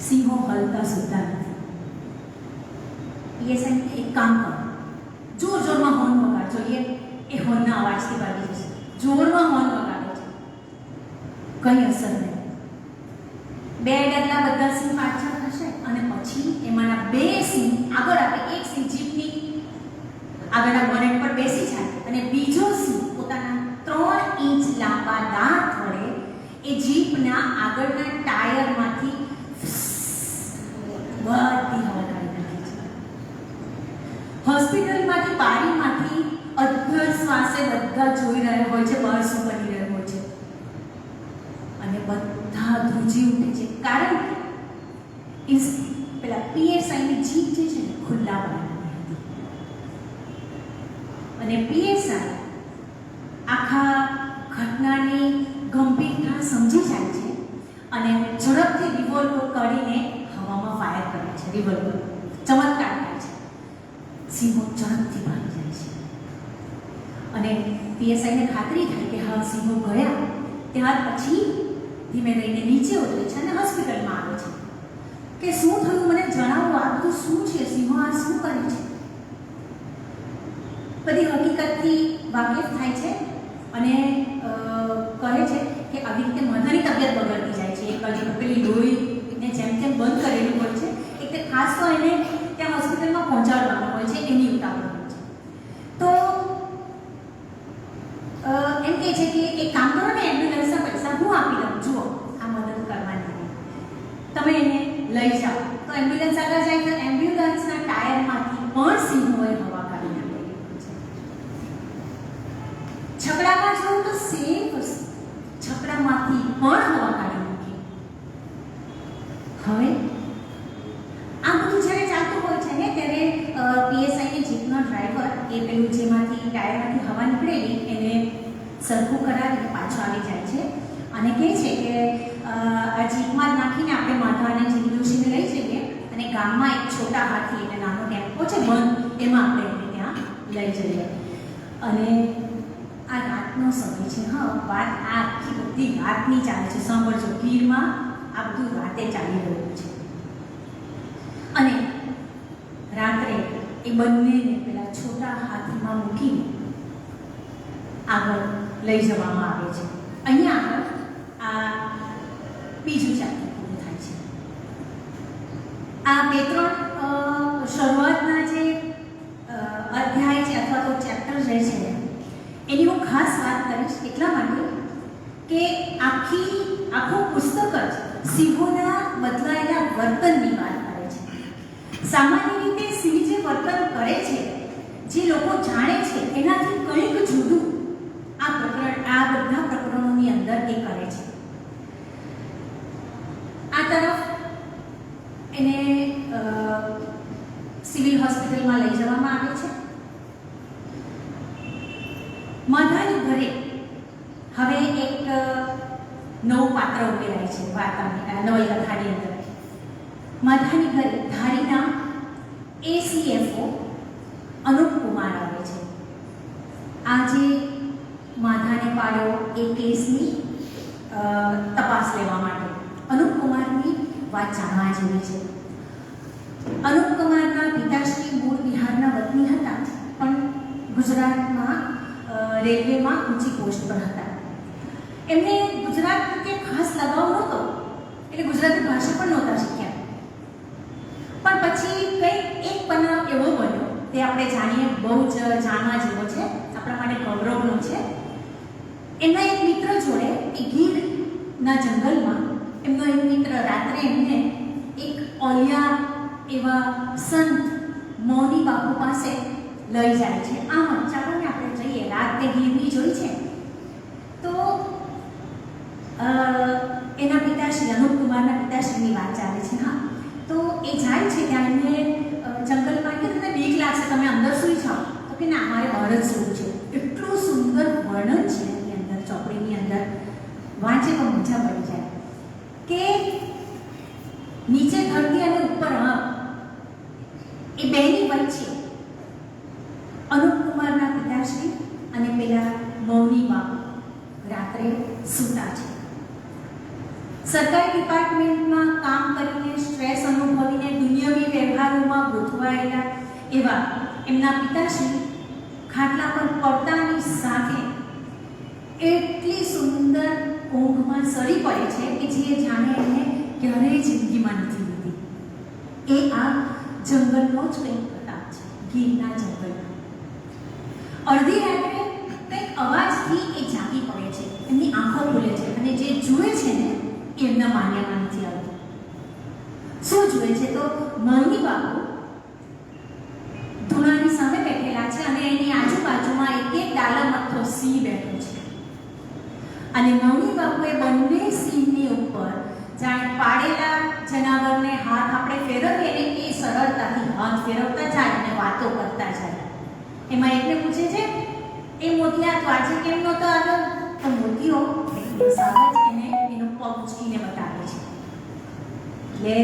સિંહો હલતા સુધતા નથી. PSI એક કામ કરો, જોર જોરમાં હોર્ન વગાડજો. એ હોર્નના અવાજથી ભાગી જશે. જોરમાં હોર્ન વગાડે છે, કંઈ અસર નહીં. 2 ડગલા બધા સિંહ પાછળ થશે અને પછી એમાંના 2 સિંહ આગળ આવે. એક સિંહ જીપની આગળના બોનેટ પર બેસી જાય અને બીજો સિંહ પોતાના 3 ઇંચ લાંબા દાંત વડે એ જીપના આગળના ટાયરમાંથી બધી હવા કાઢી નાખે છે. હોસ્પિટલમાંથી બારીમાંથી અધ્ધર શ્વાસે બધા જોઈ રહ્યા હોય છે બહાર શું બની રહ્યું હોય છે. અને બધા ધ્રુજી ઉઠે છે, કારણ કે પેલા PSIની જીપ જે છે ને ખુલ્લા બારણાની હતી. અને PSI આખા ઘટનાની ગંભીરતા સમજી જાય છે અને ઝડપથી રિવોલ્વર કાઢીને હવામાં ફાયર કરે છે. રિવોલ્વર ચમત્કાર થાય છે. સિંહો ઝડપથી ભાગી જાય છે અને PSIને ખાતરી થાય કે હા સિંહો ગયા. ત્યાર પછી ધીમે રહીને નીચે ઉતરે છે અને હોસ્પિટલમાં આવે છે કે શું થયું મને જણાવો, આ બધું શું છે, સિંહો આ શું કરે છે. બધી હકીકતથી વાકેફ થાય છે અને કહે છે કે આવી રીતે મધરની તબિયત બગડતી જાય છે. એક બાજુ પેલી લોહીને જેમ તેમ બંધ કરેલું હોય છે, એક તે ખાસ તો એને ત્યાં હોસ્પિટલમાં પહોંચાડવાનું હોય છે, એની ઉતાવળ હોય છે. તો એમ કહે છે કે એક કામ કરો ને, એમ્બ્યુલન્સના પૈસા હું આપી દઉં, જુઓ આ મદદ કરવાની, તમે એને લઈ જાઓ. તો એમ્બ્યુલન્સ આગળ જાય તો એમ્બ્યુલન્સના ટાયરમાંથી પણ સિંહોએ હવા કાઢી નાખેલી હોય છે. છકડામાં જોઉં તો સેમ વસ્તુ, છકડામાંથી પણ હવા કાઢી નાખી. હવે આ બધું જ્યારે ચાલતું હોય છે ને ત્યારે PSIની જીપનો ડ્રાઈવર એ પેલું જેમાંથી ટાયરમાંથી હવા નીકળેલી એને સરખું કરાવીને પાછો આવી જાય છે અને કહે છે કે આ જીપમાં જ નાખીને આપણે માધવ અને જીલુસીને લઈ જઈએ અને ગામમાં એક છોટા હાથી એટલે નાનો ટેમ્પો છે બંધ, એમાં આપણે એને ત્યાં લઈ જઈએ. અને આ રાતનો સમય છે. હા, વાત આ આખી બધી રાતની ચાલે છે. સાંભળજો, ગીરમાં આ બધું રાતે ચાલી રહ્યું છે. અને રાત્રે એ બંનેને પેલા છોટા હાથીમાં મૂકીને આગળ લઈ જવામાં આવે છે. અહીંયા આગળ આ બીજું ચેપ્ટર પૂરું થાય છે. આ 2-3 શરૂઆતના જે અધ્યાય છે અથવા તો ચેપ્ટર જે છે એની હું ખાસ વાત કરીશ એટલા માટે કે આખું પુસ્તક જ સિંહોના બદલાયેલા વર્તનની વાત કરે છે. સામાન્ય રીતે સિંહ જે વર્તન કરે છે, જે લોકો જાણે છે એનાથી કંઈક જુદું આ બધા પ્રકરણોની અંદર એ કરે છે. આ તરફ એને સિવિલ હોસ્પિટલમાં લઈ જવામાં આવે છે. માધાની ઘરે હવે એક નવું પાત્ર ઉમેરાય છે વાર્તાની નવલકથાની અંદર. માધાની ઘરે ધારીના ACFO અનુપ કુમાર આવે છે. આજે માધાને પાડ્યો એ કેસની તપાસ લેવા માટે અનુપ કુમારની વાત જાણવા જેવી છે. અનુપ કુમારના પિતાશ્રી મૂળ બિહારના વતની હતા, પણ ગુજરાતમાં રેલવેમાં ઊંચી પોસ્ટ પર હતા. એમને ગુજરાત પ્રત્યે ખાસ લગાવ નહોતો, એટલે ગુજરાતી ભાષા પણ નહોતા શીખ્યા. પણ પછી કંઈક એક બનાવ એવો બન્યો, તે આપણે જાણીએ, બહુ જ જાણવા જેવો છે, આપણા માટે ગૌરવનો છે. એમના એક મિત્ર જોડે એ ગીરના જંગલમાં એમનો એક મિત્ર રાત્રે એમને એક ઓલિયા એવા સંત મૌની બાપુ પાસે લઈ જાય છે. આમ ચાલો ને આપણે જઈએ, રાત તે ગીરની જોઈ છે. તો એના પિતાશ્રી અનુપ કુમારના પિતાશ્રીની વાત ચાલે છે. હા, તો એ જાય છે ત્યાં એમને જંગલમાં કે તમને બીક લાગશે, તમે અંદર સૂઈ જાઓ. તો કે ના, મારે બહાર જ સૂવું છે. એટલું સુંદર વર્ણન છે એની અંદર, ચોપડીની અંદર વાંચે તો મજા પડી જાય કે નીચે ધરતી અને ઉપર એ બેની વચ્ચે અનુપ કુમારના પિતાશ્રી અને પેલા મૌની બાપુ રાત્રે સૂતા છે. સરકારી ડિપાર્ટમેન્ટમાં કામ કરીને સ્ટ્રેસ અનુભવીને દુનિયાવી વ્યવહારોમાં ગોઠવાયેલા એવા એમના પિતાશ્રી ખાટલા પર પડતાની સાથે એટલી સુંદર ઊંઘમાં સરી પડે છે કે જે જાણે એને ક્યારેય જિંદગીમાં નથી લીધી. એ આ જંગલનો જ કંઈક પ્રતાપ છે, ગીરના જંગલનો. અડધી રાત્રે કંઈક અવાજથી એ જાગી પડે છે, એમની આંખો ખુલે છે અને જે જુએ છે ને એ એમના માન્યામાં નથી આવતું. શું જુએ છે? તો મૌની બાપુ ધૂણાની સામે બેઠેલા છે અને એની આજુબાજુમાં એક ડાલામથ્થો સિંહ બેઠો છે. અને મૌની બાપુએ બંને સિંહની ઉપર જાણે પાડેલા જનાવરને હાથ આપણે ફેરવીએ ને એ સરળતાથી હાથ ફેરવતા જાય અને વાતો કરતા જાય. એમાં એકને પૂછે છે, એ મોતિયા તો આજે કેમ નહોતો આવ્યો? તો મોતિયો સાવજ એને એનો પગ ઉચકીને બતાવે છે. એટલે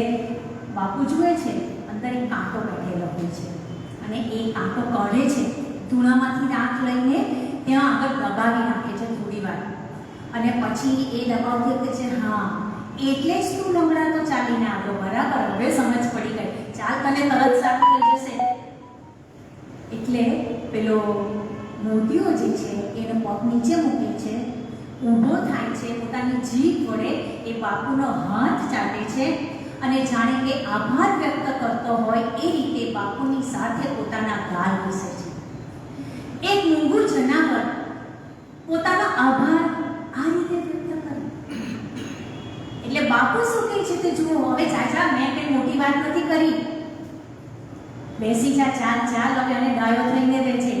બાપુ જુએ છે, અંદર એક કાંટો બેઠેલો હોય છે અને એ કાંટો કાઢે છે, ધૂણામાંથી આંખ લઈને ત્યાં આગળ દબાવી નાખે છે થોડી વાર. અને પછી એ દબાવતી કહે છે, હા એટલે જ તું લંગડા તો ચાલીને આવ્યો, બરાબર, હવે સમજ પડી ગઈ, ચાલ તને તરત સારું થઈ જશે. એટલે પેલો મોતિયો જે છે એનો પગ નીચે મૂકે છે, ઊભો થાય છે, પોતાની જીભ વડે એ બાપુનો હાથ ચાટે છે અને જાણે કે આભાર વ્યક્ત કરતો હોય એ રીતે બાપુની સાથે પોતાના ગાલ ઘસે છે. એક મૂંગું જનાવર પોતાનો આભાર આ રીતે વ્યક્ત કરે. એટલે બાપુ શું કહે છે તે જુઓ, હવે ચાચા મેં કંઈ મોટી વાત નથી કરી, બેસી જા, ચાલ ચાલ, હવે અને ડાયો થઈને રહે છે.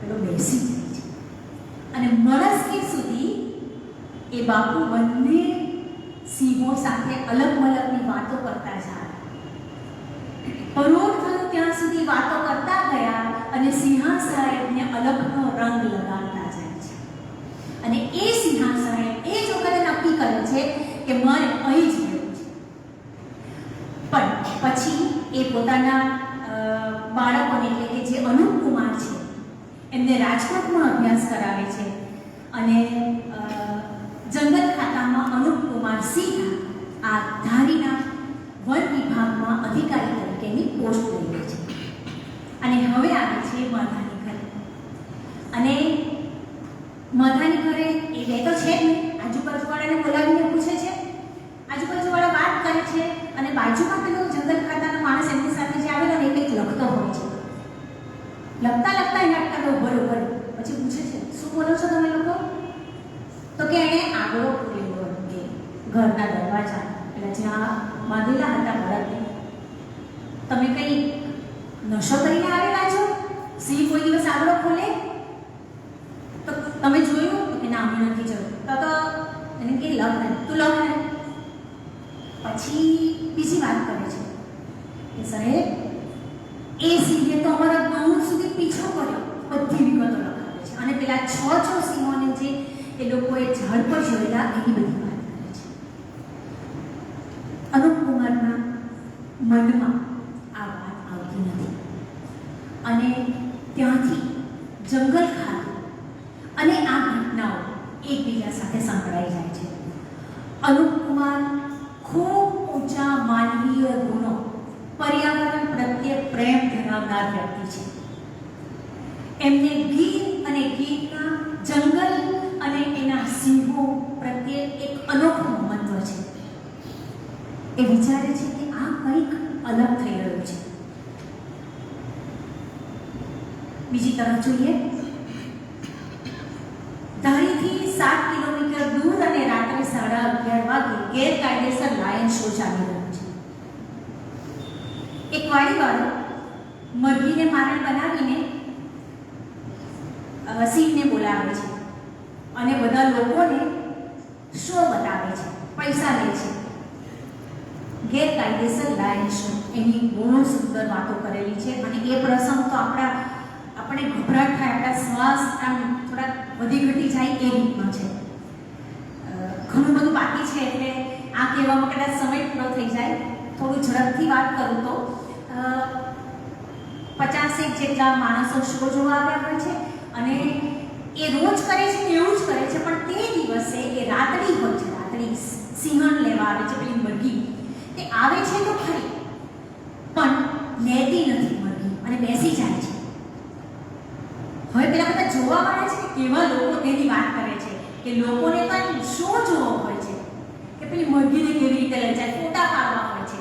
પેલો બેસી જાય છે અને મળસ્કી સુધી એ બાપુ બંને સિંહો સાથે અલગ મલગની વાતો કરતા જાય. પરોઢ થયું ત્યાં સુધી વાતો કરતા ગયા અને સિંહા સાહેબને અલગનો રંગ લગાડતા જાય છે. અને એ સિંહા સાહેબ એ જ વખતે નક્કી કરે છે કે મારે અહીં જ રહેવું છે. પણ પછી એ પોતાના બાળકોને, એટલે કે જે અનુપ કુમાર છે એમને રાજકોટમાં અભ્યાસ કરાવે છે અને જંગલ ખાતામાં અનુપ કુમાર સીધા આ ધારીના વન વિભાગમાં અધિકારી તરીકેની પોસ્ટ લઈ લે છે. અને હવે આવે છે માધાની ઘરે. અને માધાની ઘરે એ બે તો છે જ નહીં, આજુબાજુવાળાને બોલાવીને પૂછે છે, આજુબાજુવાળા વાત કરે છે, અને બાજુમાં પેલો જંગલ ખાતાનો માણસ એમની સાથે જે આવેલો ને એ કંઈક લખતો હોય છે. લખતા લખતા એને અટકાવ્યો, બરોબર. પછી પૂછે છે, શું બોલો છો તમે લોકો? તો કે એણે આગળ ખોલેલો કે ઘરના દરવાજા એટલે જ્યાં બાંધેલા હતા બળદને. તમે કંઈ નશો કરીને આવેલા છો? સિંહ કોઈ દિવસ આગળ ખોલે? તો તમે જોયું? તો કે ના, અમે નથી જોયું. તો એને કે લખ ને, તું લખ ને. પછી બીજી વાત કરે છે કે સાહેબ, એ સિંહે તો અમારા દૂર સુધી પીછો કર્યો, બધી વિગતો લખાવે છે. અને પેલા છ સિંહોને જે એ લોકોએ ઝાડ પર જોયેલા એની બધી વાત કરે છે. અનુપકુમારના મનમાં આ વાત આવતી નથી, અને ત્યાંથી જંગલ ખાતું અને આ ઘટનાઓ એકબીજા સાથે સંકળાઈ જાય છે. અનુપકુમાર ખૂબ ઊંચા માનવીય ગુણો, પર્યાવરણ પ્રત્યે પ્રેમ ધરાવનાર વ્યક્તિ છે. એમને ગીર અને ગીરના જંગલ અને એના સિંહો પ્રત્યે એક અનોખું મહત્વ છે. એ વિચારે છે કે આ કંઈક અલગ થઈ રહ્યું છે. બીજી તરફ જોઈએ, ધારીથી 7 કિલોમીટર દૂર અને રાત્રે 11:30 વાગે ગેરકાયદેસર લાયન શો ચાલી રહ્યો છે. એક વાડીવાળો મરઘીને મારણ બનાવીને સિંહને બોલાવે છે અને બધા લોકોને શો બતાવે છે, પૈસા લે છે. ગેરકાયદેસર લાયન શો, એની બહુ સુંદર વાતો કરેલી છે. અને એ પ્રસંગ તો આપણે ગભરાટ થાય, આપણા શ્વાસ આમ થોડા વધી ઘટી જાય એ રીતનો છે. ઘણું બધું બાકી છે, એટલે આ કહેવામાં કદાચ સમય પૂરો થઈ જાય. થોડું ઝડપથી વાત કરું તો 50 જેટલા માણસો શો જોવા આવ્યા હોય છે, અને એ રોજ કરે છે ને એવું જ કરે છે. પણ તે દિવસે એ રાતડી હોય છે, રાતડી સિંહણ લેવા આવે છે, પેલી મરઘી. તે આવે છે તો ખરી, પણ લેતી નથી મરઘી અને બેસી જાય છે. હવે પેલા બધા જોવા મળે છે કે કેવા લોકો તેની વાત કરે છે કે લોકોને તો એમ શો જોવો હોય છે કે પેલી મરઘીને કેવી રીતે લઈ જાય, ફોટા પાડવા હોય છે.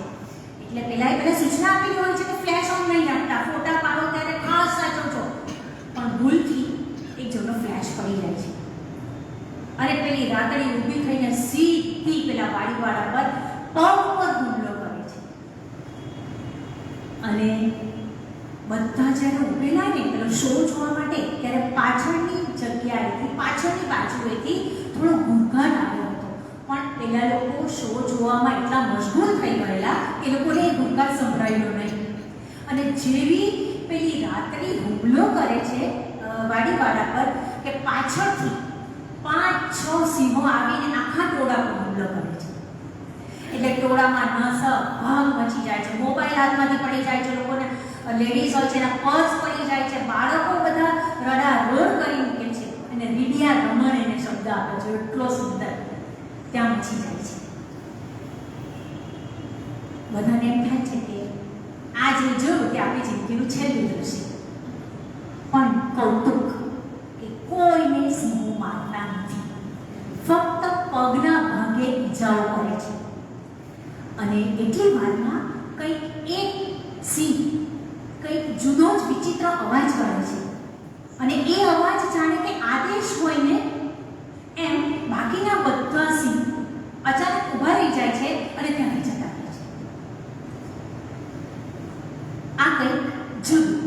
એટલે પેલા સૂચના આપેલી હોય છે કે ફ્લેશ ઓન નહીં રાખતા, ફોટા પાડો ત્યારે ખાસ સાચવજો. પણ ભૂલથી એક જણનો ફ્લેશ પડી જાય છે, અને પેલી રાતડી ઊભી થઈને સીધી પેલા વાડીવાળા પર પગ પર હુમલો કરે છે. અને બધા જ્યારે ઉભેલા ને પેલો શો જોવા માટે, ત્યારે પાછળની જગ્યાએથી, પાછળની બાજુએથી થોડો ઘોંઘાટ આવ્યો હતો. પણ પેલા લોકો શો જોવામાં એટલા મશગુલ થઈ ગયેલા કે લોકોને એ ઘોંઘાટ સંભળાયો નહીં. અને જેવી પેલી રાતડી હુમલો કરે છે વાડીવાળા પર, કે પાછળથી 5-6 સિંહો આવીને આખા ટોળા પર હુમલો કરે છે. એટલે ટોળામાં ભાગ મચી જાય છે, મોબાઈલ હાથમાંથી પડી જાય છે, લોકોને લેડીઝ હોય છે એના પર્સ પડી જાય છે, બાળકો બધા રડારોડ કરી મૂકે છે, અને રીડિયા રમણ એને શબ્દ આપે છે, એટલો સુંદર ત્યાં મચી જાય છે. બધાને એમ થાય છે કે આ જે જોયું કે આપણી જિંદગીનું છેલ્લું દ્રશ્ય. પણ કૌતુક કે કોઈને સિંહો મારતા નથી, ફક્ત પગના ભાગે ઈજાઓ કરે છે. અને એટલી વારમાં કંઈક એક સિંહ કંઈક જુદો જ વિચિત્ર અવાજ કરે છે, અને એ અવાજ જાણે કે આદેશ હોય ને એમ બાકીના બધા સિંહ અચાનક ઊભા રહી જાય છે અને ત્યાંથી જતા રહે છે. આ કંઈક જુદું.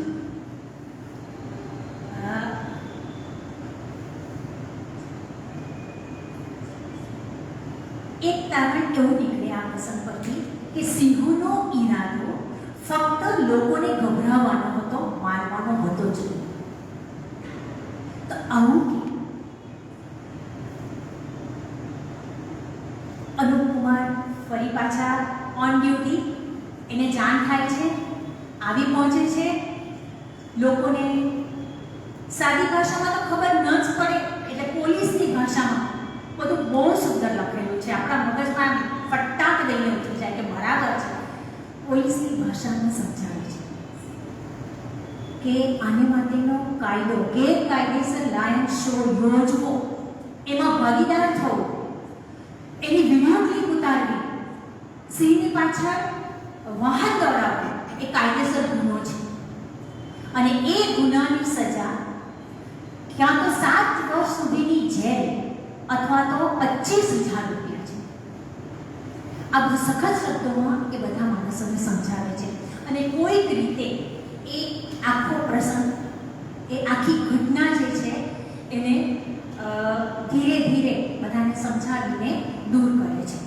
એક તારણ એવું નીકળે આ પ્રસંગ પરથી કે સિંહોનો ઈરાદો ફક્ત લોકોને ગભરાવવાનો હતો, મારવાનો હતો જ. તો આવું કે અનુપકુમાર ફરી પાછા ઓન ડ્યુટી, એને જાણ થાય છે, આવી પહોંચે છે. લોકોને સાદી ભાષામાં તો ખબર ન જ પડે, એટલે પોલીસની ભાષામાં બધું બહુ સુંદર લખેલું છે. આપણા મગજમાં ફટાક દઈને ઉઠી જાય કે બરાબર છે, પોલીસની ભાષામાં સમજાવે છે કે આને માટેનો કાયદો ગેરકાયદેસર લાયન શો યોજવો, એમાં ભાગીદાર થવું, એની વિડીયો ક્લિપ ઉતારવી, સિંહની પાછળ વાહન દોડાવવું એ કાયદેસર ગુનો છે અને એ ગુનાની સજા ક્યાં તો 7 વર્ષ સુધીની જેલ અથવા તો 25,000 રૂપિયા છે. આ બધું સખત શબ્દોમાં એ બધા માણસોને સમજાવે છે અને કોઈક રીતે એ આખો પ્રસંગ, એ આખી ઘટના જે છે એને ધીરે ધીરે બધાને સમજાવીને દૂર કરે છે.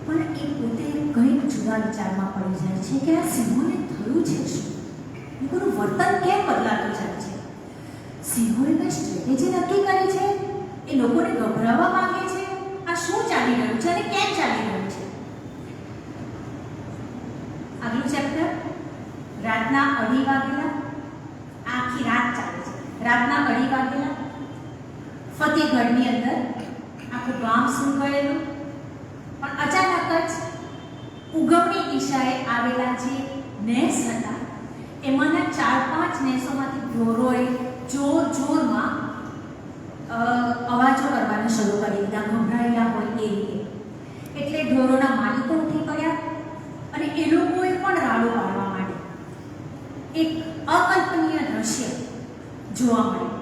પણ એ પોતે કંઈક જુદા વિચારમાં પડી જાય છે કે આ સિંહોને થયું છે શું, લોકોનું વર્તન કેમ બદલાતું જાય છે. સિંહોએ કઈ સ્ટ્રેટેજી નક્કી કરી છે, એ લોકોને ગભરાવવા માંગે છે, આ શું ચાલી રહ્યું છે અને કેમ ચાલી રહ્યું છે. આગલું ચેપ્ટર રાતના 2:30 વાગેલા. આખી રાત ચાલે છે. રાતના 2:30 વાગેલા ફતેહગઢની અંદર આખું ગામ સૂઈ ગયેલું. પણ અચાનક જ ઉગમની દિશાએ આવેલા જે નેસ હતા એમાંના 4-5 નેસોમાંથી ઢોરોએ જોરમાં અવાજો કરવાનું શરૂ કરી દીધા, ગભરાયેલા હોય એ રીતે. એટલે ઢોરોના માલિકો ઉઠી પડ્યા અને એ લોકોએ પણ રાડો પાડવા માંડ્યો. એક અકલ્પનીય દ્રશ્ય જોવા મળ્યું.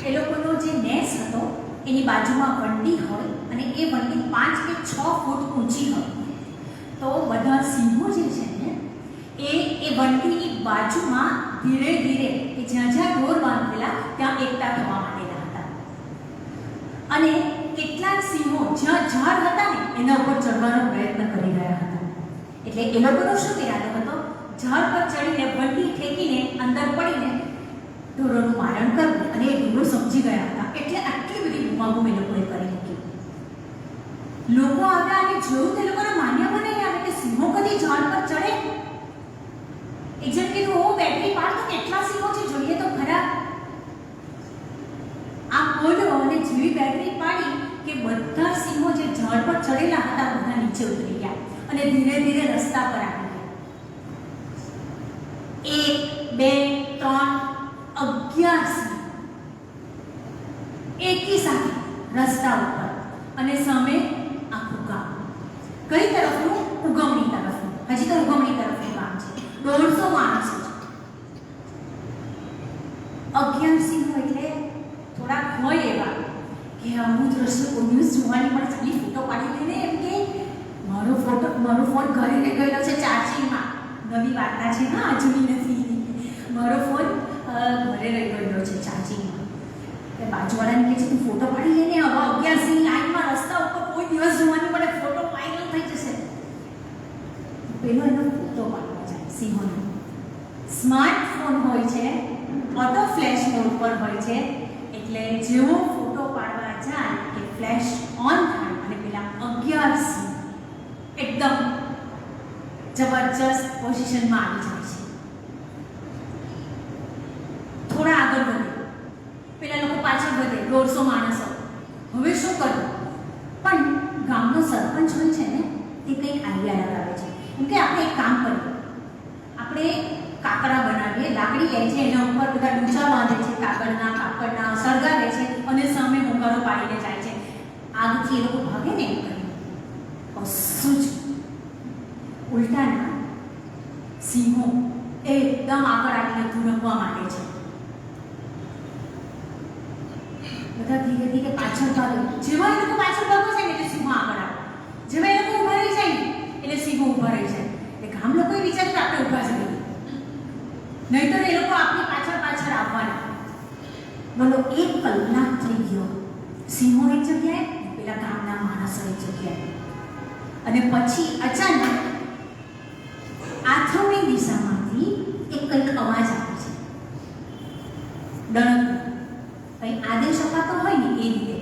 એ લોકોનો જે નેસ હતો એની બાજુમાં વંડી હોય અને એ વંડી 5 કે 6 ફૂટ ઊંચી હોય. તો બધા સિંહો જે છે ને એ વંડીની બાજુમાં ધીરે ધીરે કે જ્યાં જ્યાં ઢોર બાંધેલા ત્યાં એકઠા થવા માંડેલા હતા. અને કેટલાક સિંહો જ્યાં ઝાડ હતા ને એના ઉપર ચડવાનો પ્રયત્ન કરી રહ્યા હતા. એટલે એ લોકોનો શું ઈરાદો હતો? ઝાડ પર ચડીને વંડી ઠેકીને અંદર પડીને ઢોરોનું મારણ કરવું. અને એ ઢોરો સમજી ગયા હતા એટલે આટલી બધી બૂમાબૂમ એ લોકોએ કરી મૂકી. લોકો આવ્યા અને જોયું તે લોકોને માન્યમાં નહીં આવે કે સિંહો કદી ઝાડ પર ચડે. એક જણ કીધું, ઓ બેટરી પાડ, તો કેટલા સિંહો છે જોઈએ તો ખરા. આ બોલ્યો અને જેવી બેટરી પાડી કે બધા સિંહો જે ઝાડ પર ચડેલા હતા બધા નીચે ઉતરી ગયા અને ધીરે ધીરે રસ્તા પર આવી ગયા. 1, 2, 3, 11 સિંહ એકી સાથે રસ્તા ઉપર અને સામે આખું ગામ. કઈ તરફનું? ઉગમણી તરફનું. હજી તો ઉગમણી તરફનું ગામ છે. 150 માણસો છે. 11 સિંહો એટલે થોડાક હોય એવા કે અમુક દ્રશ્ય કોઈ દિવસ જોવાની મળે. ખાલી ફોટો પાડી લઈને એમ કે મારો ફોન ઘરે ગયેલો છે ચાર્જિંગમાં. નવી વાર્તા છે, હા, જૂની નથી. મારો ફોન ઘરે રહી ગયેલો છે ચાર્જિંગમાં. બાજુવાળાને કહે છે તું ફોટો પાડી લઈને હવે 11 સિંહ લાઈનમાં રસ્તા ઉપર કોઈ દિવસ જોવાની મળે, ફોટો વાયરલ થઈ જશે. પેલો એનો ફોટો પાડવા જાય સિંહોનો. સ્માર્ટફોન હોય છે, ઓટો ફ્લેશ મોડ પર હોય છે. એટલે જેવો ફોટો પાડવા જાય કે ફ્લેશ ઓન થાય અને પેલા 11 સિંહ એકદમ જબરજસ્ત પોઝિશનમાં આવી જાય છે. થોડા આગળ વધે, પેલા લોકો પાછળ વધે, 150 માણસો. હવે શું કરવું? પણ ગામનો સરપંચ હોય છે ને તે કંઈક આઈડિયા લગાવે છે. કેમ કે આપણે એક કામ કરીએ, આપણે કાકડા બનાવીએ, લાકડી લે છે, એના ઉપર બધા ડૂચા બાંધે છે, કાકડના સળગાવે છે અને સામે હોંકારો પાડીને જાય છે. આગથી એ લોકો ભાગે ને એમ કરી કશું જ. ઉલટાના સિંહો એકદમ આગળ આવીને ધુરકવા માંડે છે. બધા ધીરે ધીરે પાછળ ભાગે. જેવા એ લોકો પાછળ ભાગે છે ને એટલે સિંહો આગળ આવે. જેવા એ લોકો ઊભા રહી જાય એટલે સિંહો ઊભા રહી જાય. એટલે ગામ લોકોએ વિચાર્યું કે આપણે ઊભા જ રહીએ, નહીંતર એ લોકો આપણી પાછળ આવવાના. બોલો, 1 કલાક થઈ ગયો. સિંહો એક જગ્યાએ, પેલા ગામના માણસો એક જગ્યાએ. અને પછી અચાનક આથમણી દિશામાંથી એક કંઈક અવાજ આવે છે. ડણક, કંઈ આદેશ અપાતો હોય ને એ રીતે.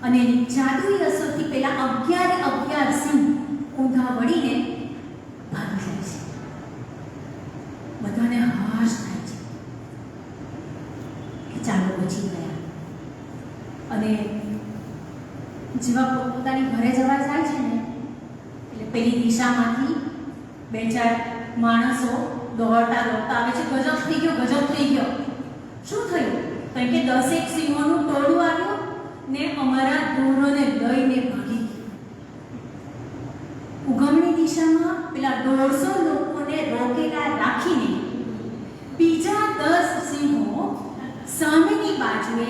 અને એની જાદુઈ અસરથી પેલા 11 સિંહ ઊંધા વળીને ભાગી જાય છે. બધાને હાશ થાય છે કે ચાલો બચી ગયા. અને જેવા પોતાની ઘરે જવા જાય છે ને એટલે પેલી દિશામાંથી બે ચાર માણસો દોડતા દોડતા આવે છે, ગજબ થઈ ગયો, ગજબ થઈ ગયો. શું થયું? કારણ કે 10 સિંહોનું ટોળું આવ્યું ને અમારા ઢોરોને લઈને ભાગી ગયું. ઉગમણી દિશામાં પેલા 150 લોકોને રોકેલા રાખીને બીજા 10 સિંહો સામેની બાજુએ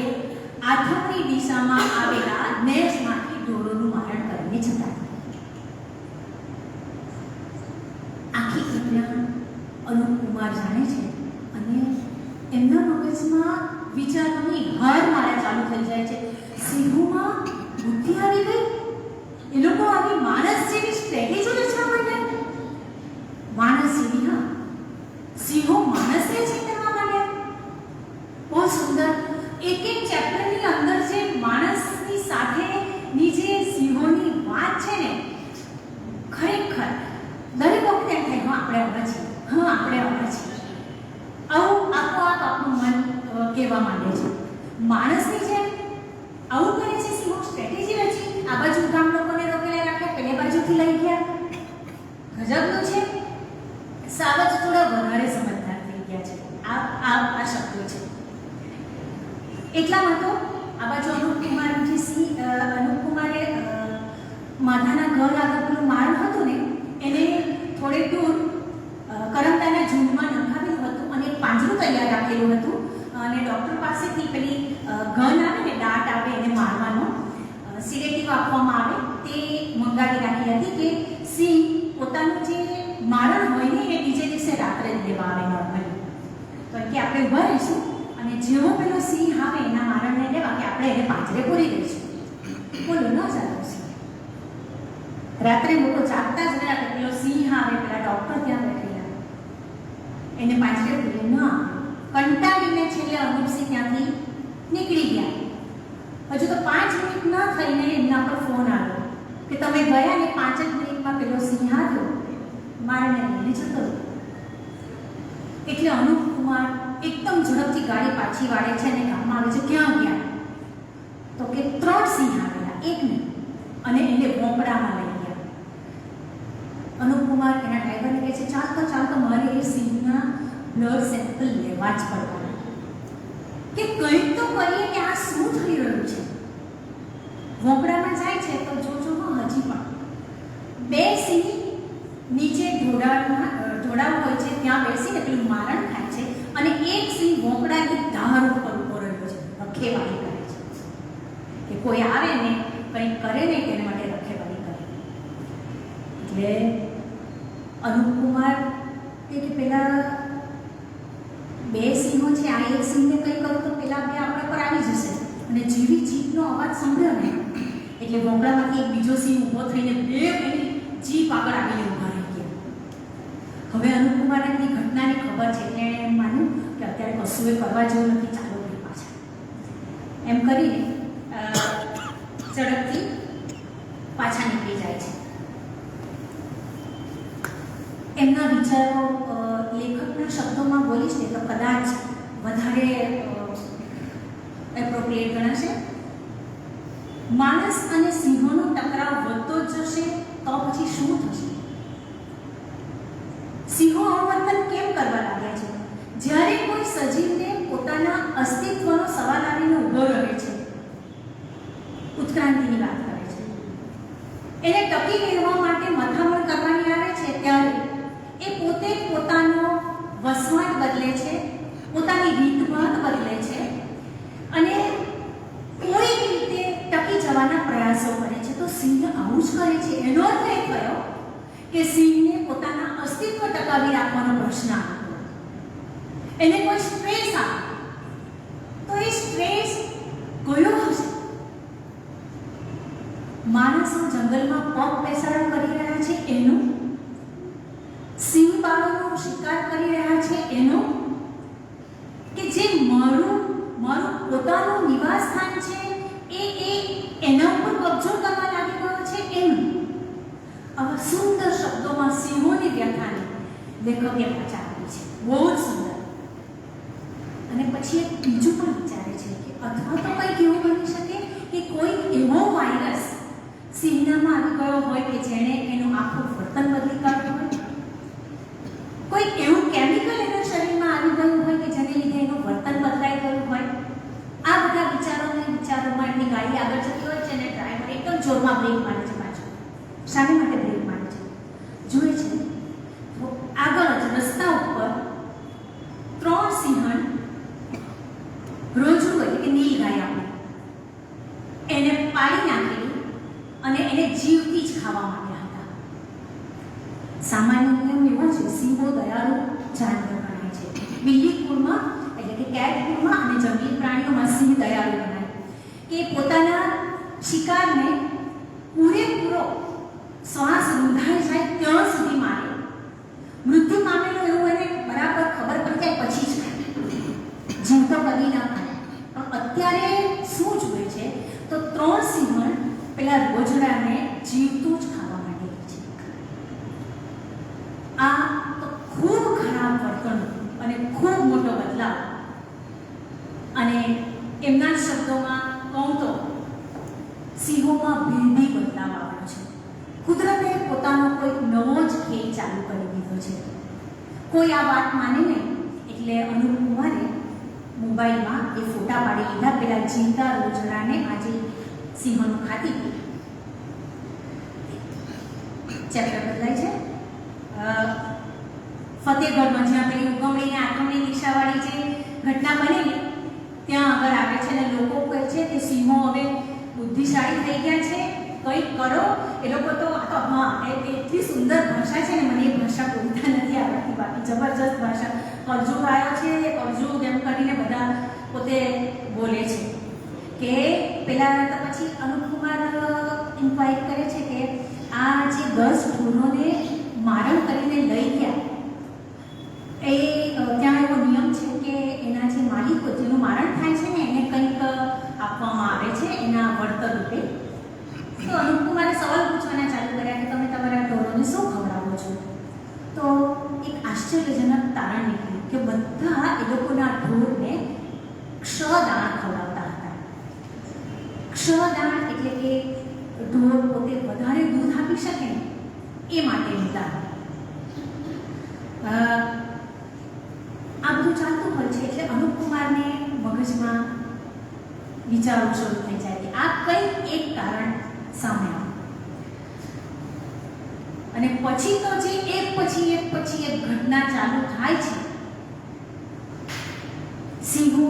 આથમણી દિશામાં આવેલા નેસમાંથી ઢોરોનું મારણ કરીને જતા. આખી ઘટના અનુપ કુમાર જાણે છે અને એમના મગજમાં વિચારોની હાર મારા ચાલુ થઈ જાય છે. સિંહોમાં બુદ્ધિ આવી ગઈ, એ લોકો આવી માણસ જેવી સ્ટ્રેટેજી રચવા માંડ્યા. માણસ જેવી, હા, સિંહો માણસને ચેતવવા માંડ્યા. બહુ સુંદર. એક એક ચેપ્ટરની અંદર જે માણસની સાથેની જે સિંહોની વાત છે ને, ખરેખર દરેક વખતે એમ થાય, હા આપણે આવા છીએ, હા આપણે આવા છીએ. આવું આપોઆપ આપણું મન કહેવા માંડે છે. માણસની જેમ આવું કરે છે સિંહો, સ્ટ્રેટેજી રચી. આ બાજુ ગામ લોકોને રોકેલા રાખ્યા, પેલે બાજુથી લઈ ગયા. ગજબનું છે. સાવજ થોડા વધારે સમજદાર થઈ ગયા છે. આ શબ્દો છે. એટલામાં તો આ બાજુ અનુપ કુમારે માધાના ઘર આગળ પેલું મારણ હતું ને, એને થોડે દૂર કરમદાના ઝૂંડમાં નંખાવેલું હતું અને એક પાંજરું તૈયાર રાખેલું હતું. અને ડૉક્ટર પાસેથી પેલી ગન આવે ને, દાટ આવે એને મારવાનો સિરેટિવ આપવામાં આવે, તે મંગાવી રાખી હતી કે સિંહ પોતાનું જે મારણ હોય ને એ બીજે દિવસે રાત્રે જ લેવા આવે નોર્મલી. તો કે આપણે ઊભા રહીશું અને જેવો પેલો સિંહ આવે એના મારણને લેવા કે આપણે એને પાંજરે પૂરી દઈશું. બોલો, ન ચાલો સિંહ. રાત્રે લોકો જાગતા જ રહ્યા કે પેલો સિંહ આવે, પેલા ડૉક્ટર ત્યાં બેઠેલા, એને પાંજરે પૂરી ન આવે. કંટાળીને છેલ્લે અનુપસિંહ ત્યાંથી નીકળી ગયા. હજુ તો 5 મિનિટ ન થઈને એમના પર ફોન આવ્યો કે તમે ગયા ને 5 જ મિનિટમાં પેલો સિંહ આવ્યો, મારને લઈને જતો. એટલે અનુપ કુમાર એકદમ ઝડપથી ગાડી પાછી વાળે છે અને ગામમાં આવે છે. ક્યાં ગયા? તો કે 3 સિંહ આવેલા, એક નહીં, અને એને ભોંપડામાં લઈ ગયા. અનુપ કુમાર એના ડ્રાઈવરને કહે છે, ચાલતો મારે એ સિંહના બ્લડ સેમ્પલ લેવા જ પડવાના, કે કંઈક તો કરીએ કે આ શું થઈ રહ્યું છે. ભોંપડામાં જાય છે તો જોજો હજી પણ 2 સિંહ નીચે ઢોળાવ હોય છે ત્યાં બેસીને પેલું મારણ થાય છે અને એક સિંહ ભોંપડાની ધાર ઉપર ઉભો રહ્યો છે, રખેવાળી કરે છે કે કોઈ આવે ને કંઈક કરે ને તેને માટે રખેવાળી કરે. એટલે અનુપ કુમાર કે પેલા 2 સિંહો છે, આ એક સિંહને કંઈ કરું તો પેલા 2 આપણા પર આવી જશે. અને જેવી જીભનો અવાજ સાંભળ્યો ને એટલે ભોંપડામાંથી એક બીજો સિંહ ઊભો થઈને 2 એની જીભ આગળ આવીને ઊભા રહી ગયા. હવે અનુપ કુમારને એની ઘટનાની ખબર છે એટલે એણે એમ માન્યું કે અત્યારે કશું એ કરવા જેવું નથી, ચાલો ભાઈ પાછા. એમ કરીને ઝડપથી પાછા નીકળી જાય છે. એમના વિચારો લેખકના શબ્દોમાં બોલીશ ને તો કદાચ વધારે એપ્રોપ્રિએટ ગણાશે. માણસ અને સિંહોનો ટકરાવ વધતો જ જશે તો પછી શું થશે? સિંહો અવર્તન કેમ કરવા લાગ્યા છે? જ્યારે કોઈ સજીવને પોતાના અસ્તિત્વનો સવાલ આવીને ઊભો રહે છે, ઉત્ક્રાંતિની વાત કરે છે, એને ટકી રહેવા માટે મથામણ કરવાની આવે છે, ત્યારે એ પોતે પોતાનો વસવાટ બદલે છે, પોતાની રીતભાત બદલે છે અને કોઈક રીતે ટકી જવાના પ્રયાસો કરે છે. તો સિંહ આવું જ કરે છે. એનો અર્થ એ થયો કે સિંહને પોતાના અસ્તિત્વ ટકાવી રાખવાનો પ્રશ્ન આવ્યો. એને કોઈ સ્ટ્રેસ આવે તો એ સ્ટ્રેસ કયો હશે? માણસો જંગલમાં પગ પેસારો કરી રહ્યા છે એનું, સિંહ બાળોનો શિકાર કરી રહ્યા છે એનું, કે જે મારું પોતાનું નિવાસ સ્થાન છે એના ઉપર કબજો કરવા લાગી ગયો છે એનું. આવા સુંદર શબ્દોમાં સિંહોની વ્યથાને લેખકે પાછા આપી છે. બહુ જ સુંદર. અને પછી એક બીજું પણ વિચારે છે કે અથવા તો કંઈક એવું બની શકે કે કોઈ એવો વાયરસ સિંહનામાં આવી ગયો હોય કે જેણે એનું આખું વર્તન બદલી કાઢ્યું હોય, કોઈ એવું કેમિકલ એના શરીરમાં આવી ગયું હોય કે જેને લીધે એનું વર્તન બદલાઈ ગયું હોય. આ બધા વિચારોમાં એમની ગાડી આગળ જતી હોય છે અને ડ્રાઈવર એકદમ જોરમાં બ્રેક મારે છે પાછળ. શાને માટે બ્રેક મારે છે? જુએ છે તો આગળ જ રસ્તા ઉપર 3 સિંહણ રોજુ એટલે કે નીલ ગાય આપણે એને પાડી નાખેલી અને એને જીવતી જ ખાવા માંડ્યા હતા. સામાન્ય નિયમ એવો છે, સિંહો દયાળુ જાનવર ગણાય છે. બિલ્લી કુળમાં એટલે કે કેટ કુળમાં અને જંગલી પ્રાણીઓમાં સિંહ દયાળુ ગણાય કે પોતાના શિકારને પૂરેપૂરો શ્વાસ રૂંધાઈ જાય ત્યાં સુધી મારે. મૃત્યુ પામેલો એવું એને બરાબર ખબર પડી જાય પછી જ જીવતો કદી ના ખાય. પણ અત્યારે શું જુએ છે તો 3 સિંહણ પેલા રોજડાને જીવતું જ ખાવા માંડેલી છે. આ તો ખૂબ ખરાબ વર્તન અને ખૂબ મોટો બદલાવ. અને એમના જ શબ્દોમાં કહું તો સિંહોમાં ભેદી બદલાવ આવ્યો છે. કુદરતે પોતાનો કોઈક નવો જ ખેલ ચાલુ કરી દીધો છે. કોઈ આ વાત માને નહીં એટલે અનુપ કુમારે મોબાઈલમાં એ ફોટા પાડી લીધા પેલા જીવતા રોજડાને આજે સિંહનું ખાતી. ચેપ્ટર બદલાય છે. ફતેહગઢમાં જ્યાં પેલી ઉગમણીને આથમણી રિક્ષાવાળી જે ઘટના બનેલી ત્યાં આગળ આવે છે અને લોકો કહે છે કે સિંહો હવે બુદ્ધિશાળી થઈ ગયા છે, કંઈક કરો. એ લોકો તો હા એટલી સુંદર ભાષા છે ને મને એ ભાષા બોલતા નથી આવડતી, બાકી જબરજસ્ત ભાષા. કલજુગ આવ્યો છે, કલજુગ એમ કરીને બધા પોતે બોલે છે કે પેલા તો પછી અનુપકુમાર ઇન્ક્વાયરી કરે છે કે આ જે 10 ઢોરોને મારણ કરીને લઈ ગયા એ ત્યાં એવો નિયમ છે કે એના જે માલિકો જેનું મારણ થાય છે ને એને કંઈક આપવામાં આવે છે એના વળતર રૂપે. તો અનુપકુમારે સવાલ પૂછવાના ચાલુ કર્યા કે તમે તમારા ઢોરોને શું ખવડાવો છો? તો એક આશ્ચર્યજનક તારણ નીકળ્યું કે બધા એ લોકોના ઢોરને ક્ષદાણ ખવડાવતા હતા. ક્ષદાણ એટલે કે ઢોર પોતે વધારે દૂધ આપી શકે ને એ માટેનું દાન. આ બધું ચાલતું હોય છે એટલે અનુપકુમારને મગજમાં વિચારો શરૂ થઈ જાય કે આ કંઈક એક કારણ સામે આવે. અને પછી તો જે એક પછી એક ઘટના ચાલુ થાય છે. સિંહો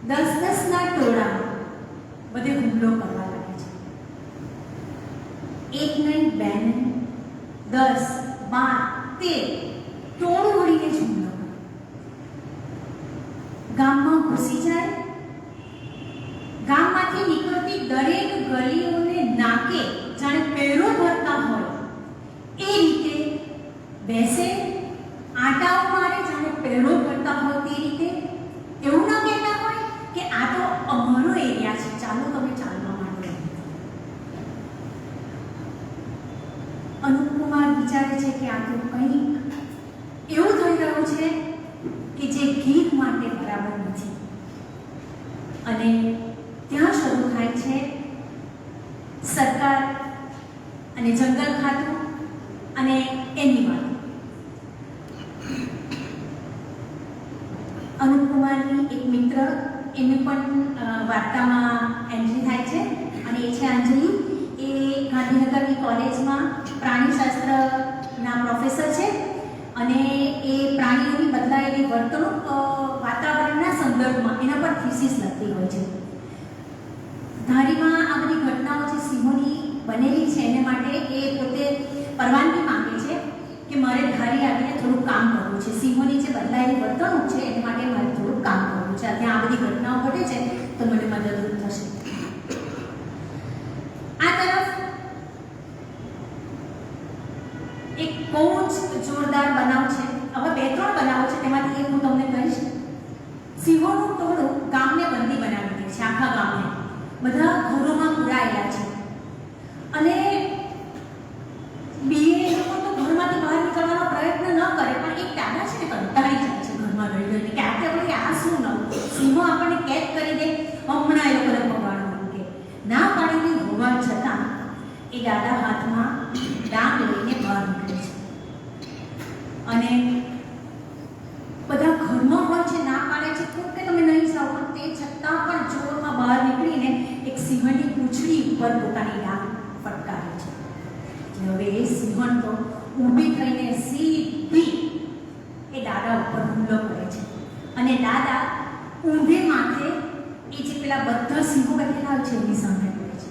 10-10ના ટોળામાં બધે હુમલો કરવા લાગે છે. એક નહીં, બે નહીં, 10, 12, 13 ટોળું વળીને જ હુમલો કરે. ગામમાં ઘૂસી જાય. ગામમાંથી નીકળતી દરેક ગલીઓને નાકે જાણે પેરો ભરતા હોય એ રીતે બેસે, આટાઓ મારે જાણે પેરો ભરતા હોય તે રીતે. એવું ના કહેતા હોય કે આ તો અમારો એરિયા છે, ચાલો તમે ચાલવા માંડો. અનુપકુમાર વિચારે છે કે આ તો કંઈક એવું થઈ રહ્યું છે કે જે ગીત માટે બરાબર નથી. અને ત્યાં શરૂ થાય છે સરકાર અને જંગલ ખાતું અને એની વાત. અનુપકુમારની એક મિત્ર એની પણ વાર્તામાં એન્ટ્રી થાય છે અને એ છે અંજલિ. એ ગાંધીનગરની કોલેજમાં પ્રાણીશાસ્ત્રના પ્રોફેસર છે અને એ પ્રાણીઓની બદલાયેલી વર્તણૂક વાતાવરણના સંદર્ભમાં એના પર થીસીસ લખતી હોય છે. ધારીમાં આ બધી ઘટનાઓ જે સિંહોની બનેલી છે એને માટે એ પોતે પરવાનગી માંગે છે કે મારે ધારી આવીને થોડું કામ કરવું છે. સિંહોની જે બદલાયેલી વર્તણૂક છે એને માટે મારે થોડું કામ કરવું છે. ત્યાં આ બધી ઘટનાઓ ઘટે છે તો મને મદદરૂપ થશે. આ તરફ એક બહુ જ જોરદાર બનાવ છે. હવે 2-3 બનાવો છે, તેમાંથી એક હું તમને કહીશ. સિંહોનું ટોળું ગામને બંદી બનાવી દે છે, આખા ગામને. બધા ઘરોમાં પુરાયેલા છે અને બીએ લોકો તો ઘરમાંથી બહાર નીકળવાનો પ્રયત્ન ન કરે પણ એક દાદા છે ને કંટાળી જાય છે ઘરમાં રહી રહીને કે આપણે વળી આ શું નવું, સિંહો આપણને કેદ કરી દે, હમણાં એ લોકોને પગાડો કે ના પાડેલી હોવા છતાં એ દાદા હાથમાં ડાંગ લઈને બહાર નીકળે છે અને બધા ઘરમાં હોય છે, ના પાડે છે ખૂબ કે તમે નહીં જાઓ, પણ તે છતાં પણ જોરમાં બહાર નીકળીને એક સિંહણની પૂંછડી ઉપર પોતાની ડાંગ ફટકારે છે. હવે એ સિંહણ તો ઊભી થઈને સીધી એ દાદા ઉપર હુમલો કરે છે અને દાદા ઊંધે માથે એ જે પેલા બધા સિંહો બેઠેલા હોય છે એની સામે પડે છે.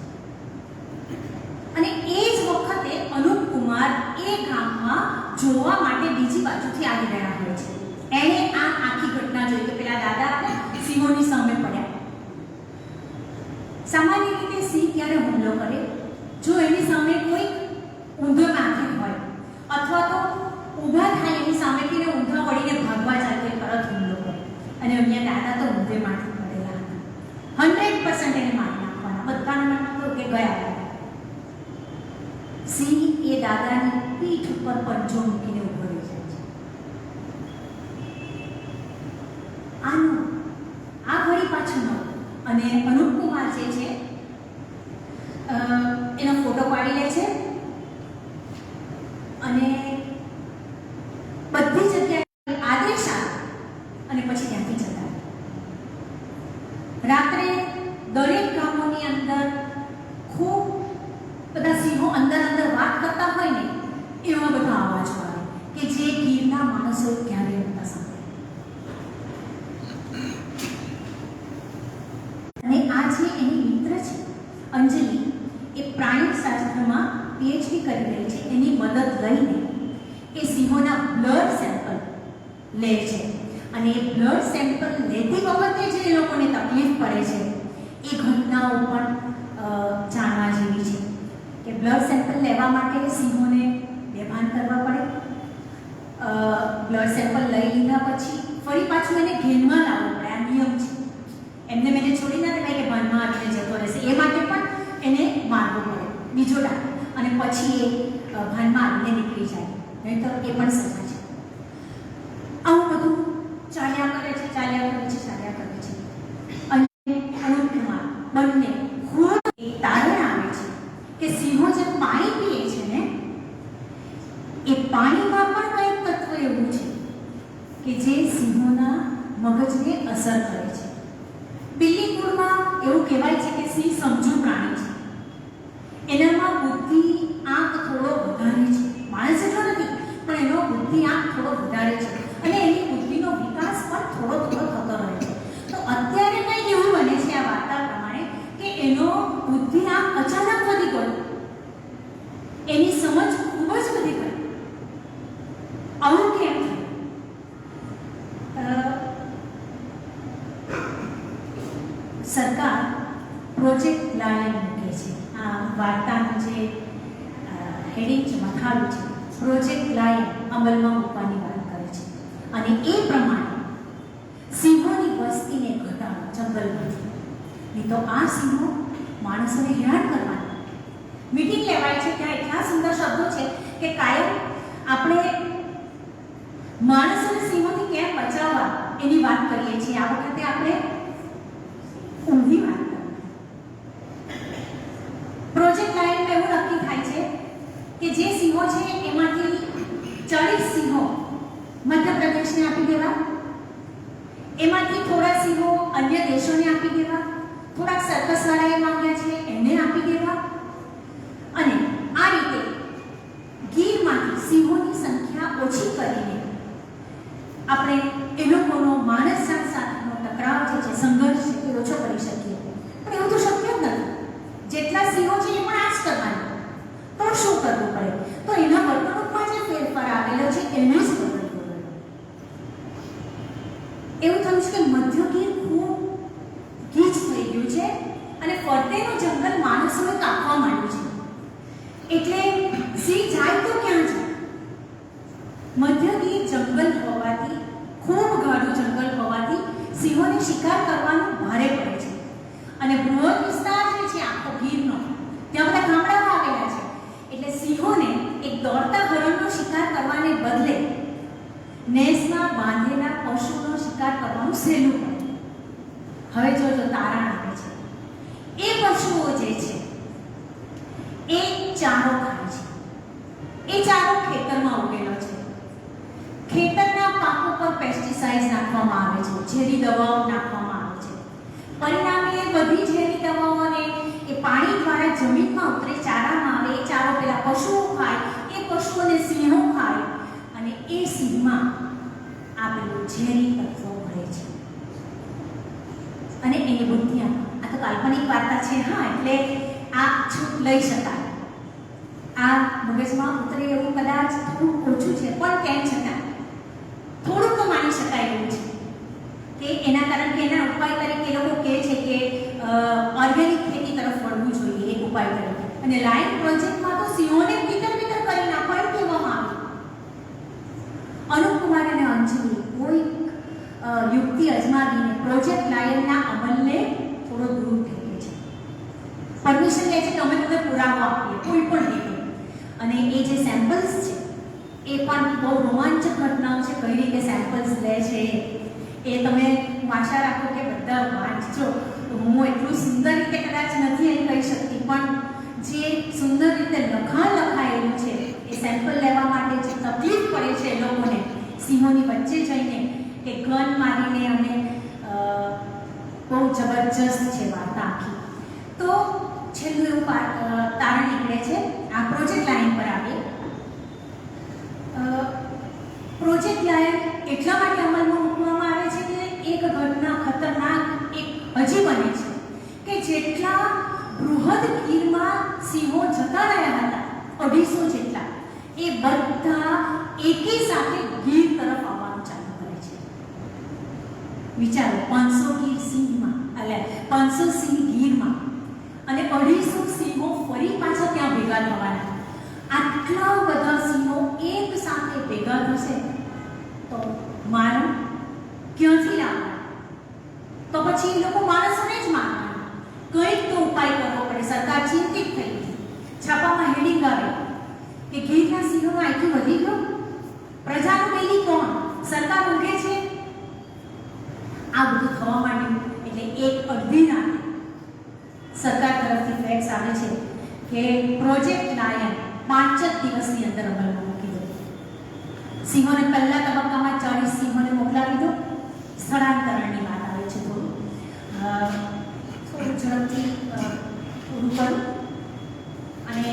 અને એ જ વખતે અનુપ કુમાર એ ગામમાં જોવા માટે બીજી બાજુથી આવી રહ્યા હોય છે. એણે આ આખી ઘટના જોઈ કે પેલા દાદા સિંહોની સામે પડ્યા. સામાન્ય રીતે સિંહ ક્યારે હુમલો કરે? જો એની સામે કોઈ ઊંધો માથે હોય અથવા તો ઊભા થાય એની સામેથી ને ઊંધા વળીને ભાગવા જાય તો તરત હુમલો કરે. અને અહીંયા દાદા તો ઊંધે માથે પડેલા હતા. 100% એને મારી નાખવાના, બધાના માટે કે ગયા. સિંહ એ દાદાની પીઠ ઉપર પંજો મૂકીને ઊભો રહી જાય છે. આ ઘડી પાછળનો અને અનુપ કુમાર જે છે એનો ફોટો પાડી લે છે અને બધી જગ્યાએ આદેશ આવે અને પછી ત્યાંથી જતા રહે. રાત્રે દરેક ગામોની અંદર ખૂબ બધા સિંહો અંદર વાત કરતા હોય ને એવા બધા અવાજો આવે કે જે ગીરના માણસો ક્યારેય નહોતા સાંભળ્યા. અને આ જે એની મિત્ર છે અંજલિ, એ પ્રાણીશાસ્ત્રમાં પીએચડી કરી રહી છે. એની મદદ લઈને એ સિંહોના બ્લડ સેમ્પલ લે છે અને એ બ્લડ સેમ્પલ લેતી વખતે જે એ લોકોને તકલીફ પડે છે એ ઘટનાઓ પણ જાણવા જેવી છે કે બ્લડ સેમ્પલ લેવા માટે સિંહોને બેભાન કરવા પડે. બ્લડ સેમ્પલ લઈ લીધા પછી ફરી પાછું એને ઘેનમાં લાવવું પડે. આ નિયમ છે. એમને મેં છોડી ના દેવાય કે ભાનમાં આવીને જતો રહેશે. એ માટે પણ એને મારવો પડે બીજો ડાક અને પછી એ ભાનમાં આવીને નીકળી જાય, નહીં તો એ પણ સજા છે. આવું બધું ચાલ્યા કરે છે. અને અનુપ કુમાર બંને ખૂબ તારણ આવે છે કે સિંહો જે પાણી પીએ છે ને એ પાણીમાં પણ કંઈક તત્વ એવું છે કે જે સિંહોના મગજને અસર કરે છે. બિલ્લી કુળમાં એવું કહેવાય છે કે સિંહ સમજુ પ્રાણી છે. એનામાં બુદ્ધિ આંક થોડો વધારે છે. માણસ એટલો નથી પણ એનો બુદ્ધિ આંક થોડો વધારે છે અને એની બુદ્ધિનો વિકાસ પણ થોડો થતો રહે છે. તો અત્યારે કંઈક એવું બને છે આ વાર્તા પ્રમાણે કે એનો બુદ્ધિ આંક અચાનક વધી ગયો, એની સમજ ખૂબ જ વધી ગઈ. આવું કેમ થયું? સરકાર પ્રોજેક્ટ લાયન મૂકે છે. આ વાર્તાનું જે હેડિંગ છે, મથાળું છે, પ્રોજેક્ટ લાયન અમલમાં મૂકવાની વાત કરે છે અને એ પ્રમાણે સિંહોની વસ્તીને ઘટાડો જંગલમાંથી. નહીં તો આ સિંહો માણસોને હેરાન કરવાના. મીટિંગ લેવાય છે ત્યાં એટલા સુંદર શબ્દો છે કે કાયમ આપણે માણસોને સિંહોથી કેમ બચાવવા એની વાત કરીએ છીએ. આ વખતે આપણે ઊંધી વાત કરીએ. પ્રોજેક્ટ લાયનમાં એવું નક્કી થાય છે કે જે સિંહો છે એમાંથી 40 સિંહો મધ્યપ્રદેશને આપી દેવા, એમાંથી થોડા સિંહો અન્ય દેશોને આપી દેવા, થોડાક સર્કસવાળાએ માંગ્યા છે એને આપી દેવા અને આ રીતે ગીરમાંથી સિંહોની સંખ્યા ઓછી કરીને આપણે એ લોકોનો માણસ સાથેનો ટકરાવ જે છે, સંઘર્ષ છે એ ઓછો કરી શકીએ. પણ એવું તો શક્ય જ નથી. જેટલા સિંહો છે એ પણ આ જ કરવાના. તો શું કરવું પડે? તો એના વર્તણૂકમાં જે ફેરફાર આવેલો છે એને જ બદલવું પડે. એવું થયું છે કે મધ્ય ગીર ખૂબ ગીચ થઈ ગયું છે અને ફરતેનું જંગલ માણસોએ કાપવા માંડ્યું છે. એટલે સિંહ જાય તો ક્યાં જાય? મધ્ય ગીર જંગલ હોવાથી, ખૂબ ગાઢું જંગલ હોવાથી સિંહોને શિકાર કરવાનું ભારે પડે છે અને બૃહદ વિસ્તાર જે છે આખો ગીરનો, ત્યાં બધા ગામડાઓ આવેલા છે. એટલે સિંહોને એક દોડતા હરણનો શિકાર કરવાને બદલે નેસમાં બાંધેલા પશુનો શિકાર કરવાનું સહેલું પડે. હવે જોજો તારણ આપે છે. એ પશુઓ જે છે એ ચારો ખાય છે. એ ચારો ખેતરમાં ઉગેલો છે. ખેતરના પાકો પર પેસ્ટિસાઇડ્સ નાખવામાં આવે છે, ઝેરી દવાઓ નાખવામાં આવે છે. પરિણામે એ બધી ઝેરી દવાઓને એ પાણી દ્વારા જમીનમાં ઉતરે, ચારામાં આવે. એ ચારો પેલા પશુઓ ખાય, એ પશુઓને સિંહો ખાય અને એ સિંહમાં આ પેલું ઝેરી તત્વો મળે છે અને એની બુદ્ધિ આ તો કાલ્પનિક વાર્તા છે, હા, એટલે આ છૂટ લઈ શકાય. આ મગજમાં ઉતરે એવું કદાચ થોડું ઓછું છે, પણ કેમ છતાં થોડુંક તો માની શકાય એવું છે કે એના કારણ કે એના ઉપાય તરીકે લોકો કહે છે કે ઓર્ગેનિક ખેતી તરફ વળવું જોઈએ એક ઉપાય તરીકે. અને લાયન પ્રોજેક્ટમાં તો સિંહોને ભીતર કરી નાખો એમ કહેવામાં આવ્યું. અનુપ કુમાર અને અંજલિ કોઈ યુક્તિ અજમાવીને પ્રોજેક્ટ લાયનના અમલને થોડો દૂર ઠેકે છે. પરમિશન લે છે કે અમે તમને પુરાવો આપીએ કોઈ પણ રીતે. અને એ જે સેમ્પલ્સ છે એ પણ બહુ રોમાંચક ઘટનાઓ છે. કઈ રીતે સેમ્પલ્સ લે છે એ તમે આશા રાખો કે બધા વાંચજો. હું એટલું સુંદર રીતે કદાચ નથી એમ કહી શકતી, પણ જે સુંદર રીતે લખાયેલું છે એ સેમ્પલ લેવા માટે જે તકલીફ પડે છે એ લોકોને સિંહોની વચ્ચે જઈને કે ગન મારીને, અને બહુ જબરજસ્ત છે વાર્તા આખી. તો છેલ્લું એવું તારણ નીકળે છે. આ પ્રોજેક્ટ લાયન પર આવીએ. પ્રોજેક્ટ લાયન એટલા માટે અમલમાં મૂકવામાં આવે છે કે એક ઘટના ખતરનાક એક હજી બને છે કે જેટલા બૃહદ ગીરમાં સિંહો જતા રહ્યા હતા 250 જેટલા, એ બધા એકી સાથે ગીર તરફ આવવાનું ચાલુ કરે છે. વિચારો, 500 ગીર સિંહમાં, એટલે 500 સિંહ ગીરમાં અને 250 સિંહો ફરી પાછા ત્યાં ભેગા થવાના. આટલા બધા સિંહો એક સાથે ભેગા થશે તો મારણ ક્યાંથી લાવવા? તો પછી એ લોકો માણસોને જ મારવાના. કંઈક તો ઉપાય કરવો પડે. સરકાર ચિંતિત થઈ ગઈ. છાપામાં હેડિંગ આવે કે ગીરના સિંહોનો આઈક્યુ વધી ગયો, પ્રજાનું પેલી કોણ, સરકાર ઊંઘે છે. આ બધું થવા માંડ્યું એટલે એક અડધી રાતે સરકાર તરફથી ફેક્સ આવે છે કે પ્રોજેક્ટ લાયન 5 જ દિવસની અંદર અમલમાં મૂકી દો. સિંહોને પહેલા તબક્કામાં 40 સિંહોને મોકલાવી દો. સ્થળાંતરણની વાત આવે છે. થોડું ઝડપથી પૂરું કરું. અને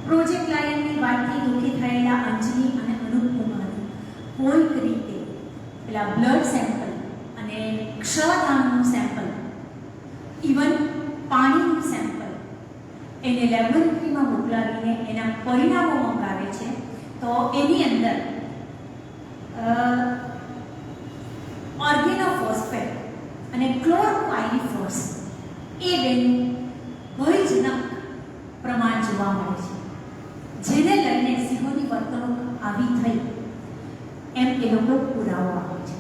પ્રોજેક્ટ લાયનની વાતથી દુઃખી થયેલા અંજલિ અને અનુપ કુમાર કોઈક રીતે પેલા બ્લડ સેમ્પલ અને ક્ષયદાનનું સેમ્પલ, ઇવન પાણીનું સેમ્પલ એને લેબોરેટરીમાં મોકલાવીને એના પરિણામો મંગાવે છે. તો એની અંદર ઓર્ગેનોફોસ્ફેટ અને ક્લોરોપાયરીફોસ એ બેનું ભયજનક પ્રમાણ જોવા મળે છે, જેને લઈને સિંહોની વર્તણૂક આવી થઈ એમ એ લોકો પુરાવો આપે છે.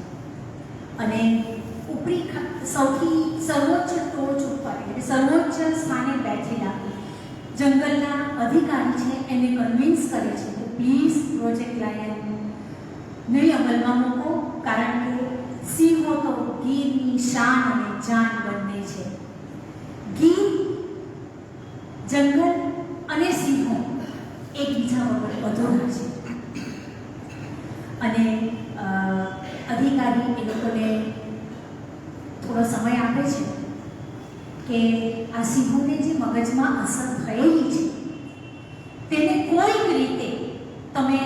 અને ઉપરી સૌથી સર્વોચ્ચ ટોચ ઉપર, એટલે સર્વોચ્ચ સ્થાને બેઠેલા જંગલના અધિકારી છે એને કન્વિન્સ કરે છે કે પ્લીઝ પ્રોજેક્ટ લાયન નહીં અમલમાં મૂકો, કારણ કે સિંહો તો ગીરની શાન અને જાન બંને છે. ગીર, જંગલ અને સિંહો એકબીજા વગર અધૂરા છે. અને અધિકારી એ લોકોને થોડો સમય આપે છે કે આ સિંહોને જે મગજમાં અસર થયેલી છે તેને કોઈક રીતે તમે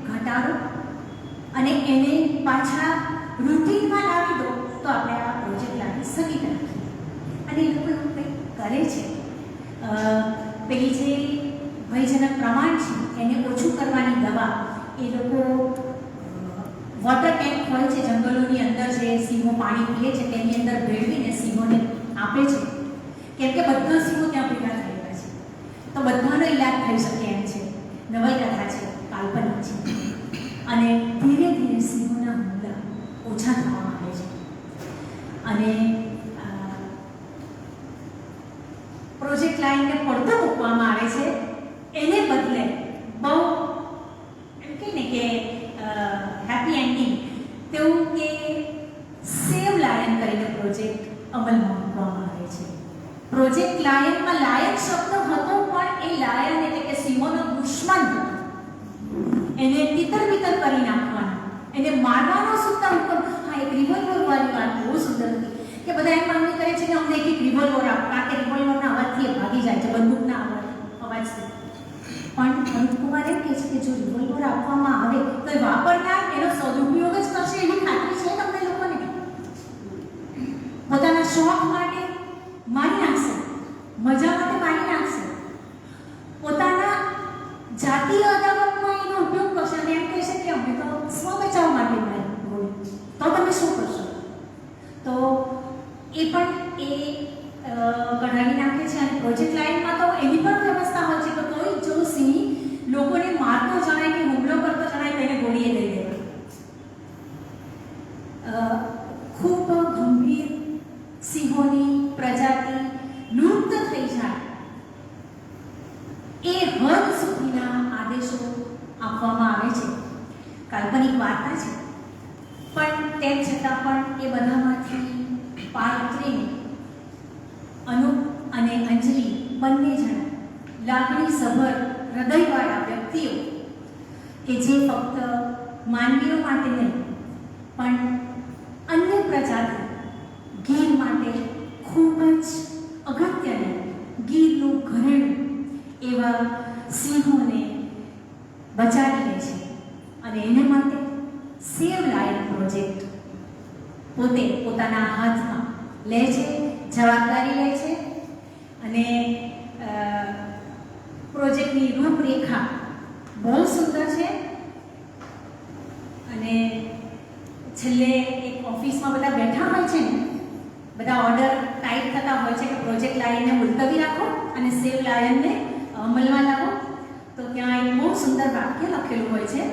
ઘટાડો અને એને પાછા રૂટીનમાં લાવી દો તો આપણે આ પ્રોજેક્ટ લાવી શકીએ રાખીએ. અને એ લોકો એવું કંઈક કરે છે. પેલી જે ભયજનક પ્રમાણ છે એને ઓછું કરવાની દવા એ લોકો વોટર ટેન્ક હોય છે જંગલોની અંદર, જે સિંહો પાણી પીએ છે તેની અંદર ભેળવીને સિંહોને આપે છે. કેમ કે બધા સિંહો ત્યાં ભેગા થયેલા છે તો બધાનો ઈલાજ થઈ શકે એમ છે. નવલકથા છે, કાલ્પનિક છે. અને ધીરે ધીરે સિંહોના હુમલા ઓછા થવા માંડે છે. અને પ્રોજેક્ટ લાયનને પડતો મૂકવામાં આવે છે. એને બદલે બહુ એમ કહે ને કે હેપી એન્ડિંગ તેવું કે સેવ લાયન કરીને પ્રોજેક્ટ અમલમાં મૂકવામાં આવે છે. પ્રોજેક્ટ લાયનમાં લાયન શબ્દ હતો પણ એ લાયન એટલે કે સિંહોનો દુશ્મન હતો. એને તિતર-બિતર કરી નાખવાનો, એને મારવાનો સુદ્ધા હુકમ. હા, એક રિવોલ્વર વાળી વાત બહુ સુંદર હતી કે બધા એમ માંગણી કરે છે કે અમને એક રિવોલ્વર આપો, કારણ કે રિવોલ્વરના અવાજથી એ ભાગી જાય છે, બંદૂકના અવાજથી. પણ અનંતકુમાર એમ કહે છે કે જો રિવોલ્વર આપવામાં આવે તો એ વાપરનાર એનો સદુપયોગ જ કરશે એવી ખાતરી છે તમને લોકોને? પોતાના શોખ માટે મારી નાખશે, મજા માટે મારી નાખશે, પોતાના જાતીય અદાવતમાં એનો ઉપયોગ કરશે અને એમ કહેશે કે અમે તો સ્વ બચાવ માટે મારી, તો તમે શું કરશો? તો એ પણ એ કઢાવી નાખે છે. અને પ્રોજેક્ટ લાઇનમાં તો એની પણ વ્યવસ્થા હોય છે કે કોઈ જો સિંહ લોકોને મારતો જણાય કે હુમલો કરતો જણાય તેને ગોળીએ દઈ દેવા. ખૂબ ગંભીર સિંહોની પ્રજાતિ લુપ્ત થઈ જાય એ હદ સુધીના આદેશો આપવામાં આવે છે. કાલ્પનિક વાર્તા છે, પણ તેમ છતાં પણ એ બધામાંથી પાર ઉતરીને અનુપ અને અંજલિ બંને જણા લાગણીસભર હૃદયવાળા વ્યક્તિઓ કે જે ફક્ત માનવીઓ માટે નહીં પણ અન્ય પ્રજાતિ ગીર માટે ખૂબ જ અગત્યનું ગીરનું ઘરેણું એવા સિંહોને બચાવી લે છે. અને એને માટે સેવ લાયન પ્રોજેક્ટ પોતે પોતાના હાથમાં લે છે, જવાબદારી લે છે. અને પ્રોજેક્ટની રૂપરેખા બહુ સુંદર છે. અને છેલ્લે એક ઓફિસમાં બધા બેઠા હોય છે ને, બધા ઓર્ડર ટાઈપ થતા હોય છે કે પ્રોજેક્ટ લાયનને મુલતવી રાખો અને સેવ લાયનને અમલમાં લાવો. તો ત્યાં એક બહુ સુંદર વાક્ય લખેલું હોય છે,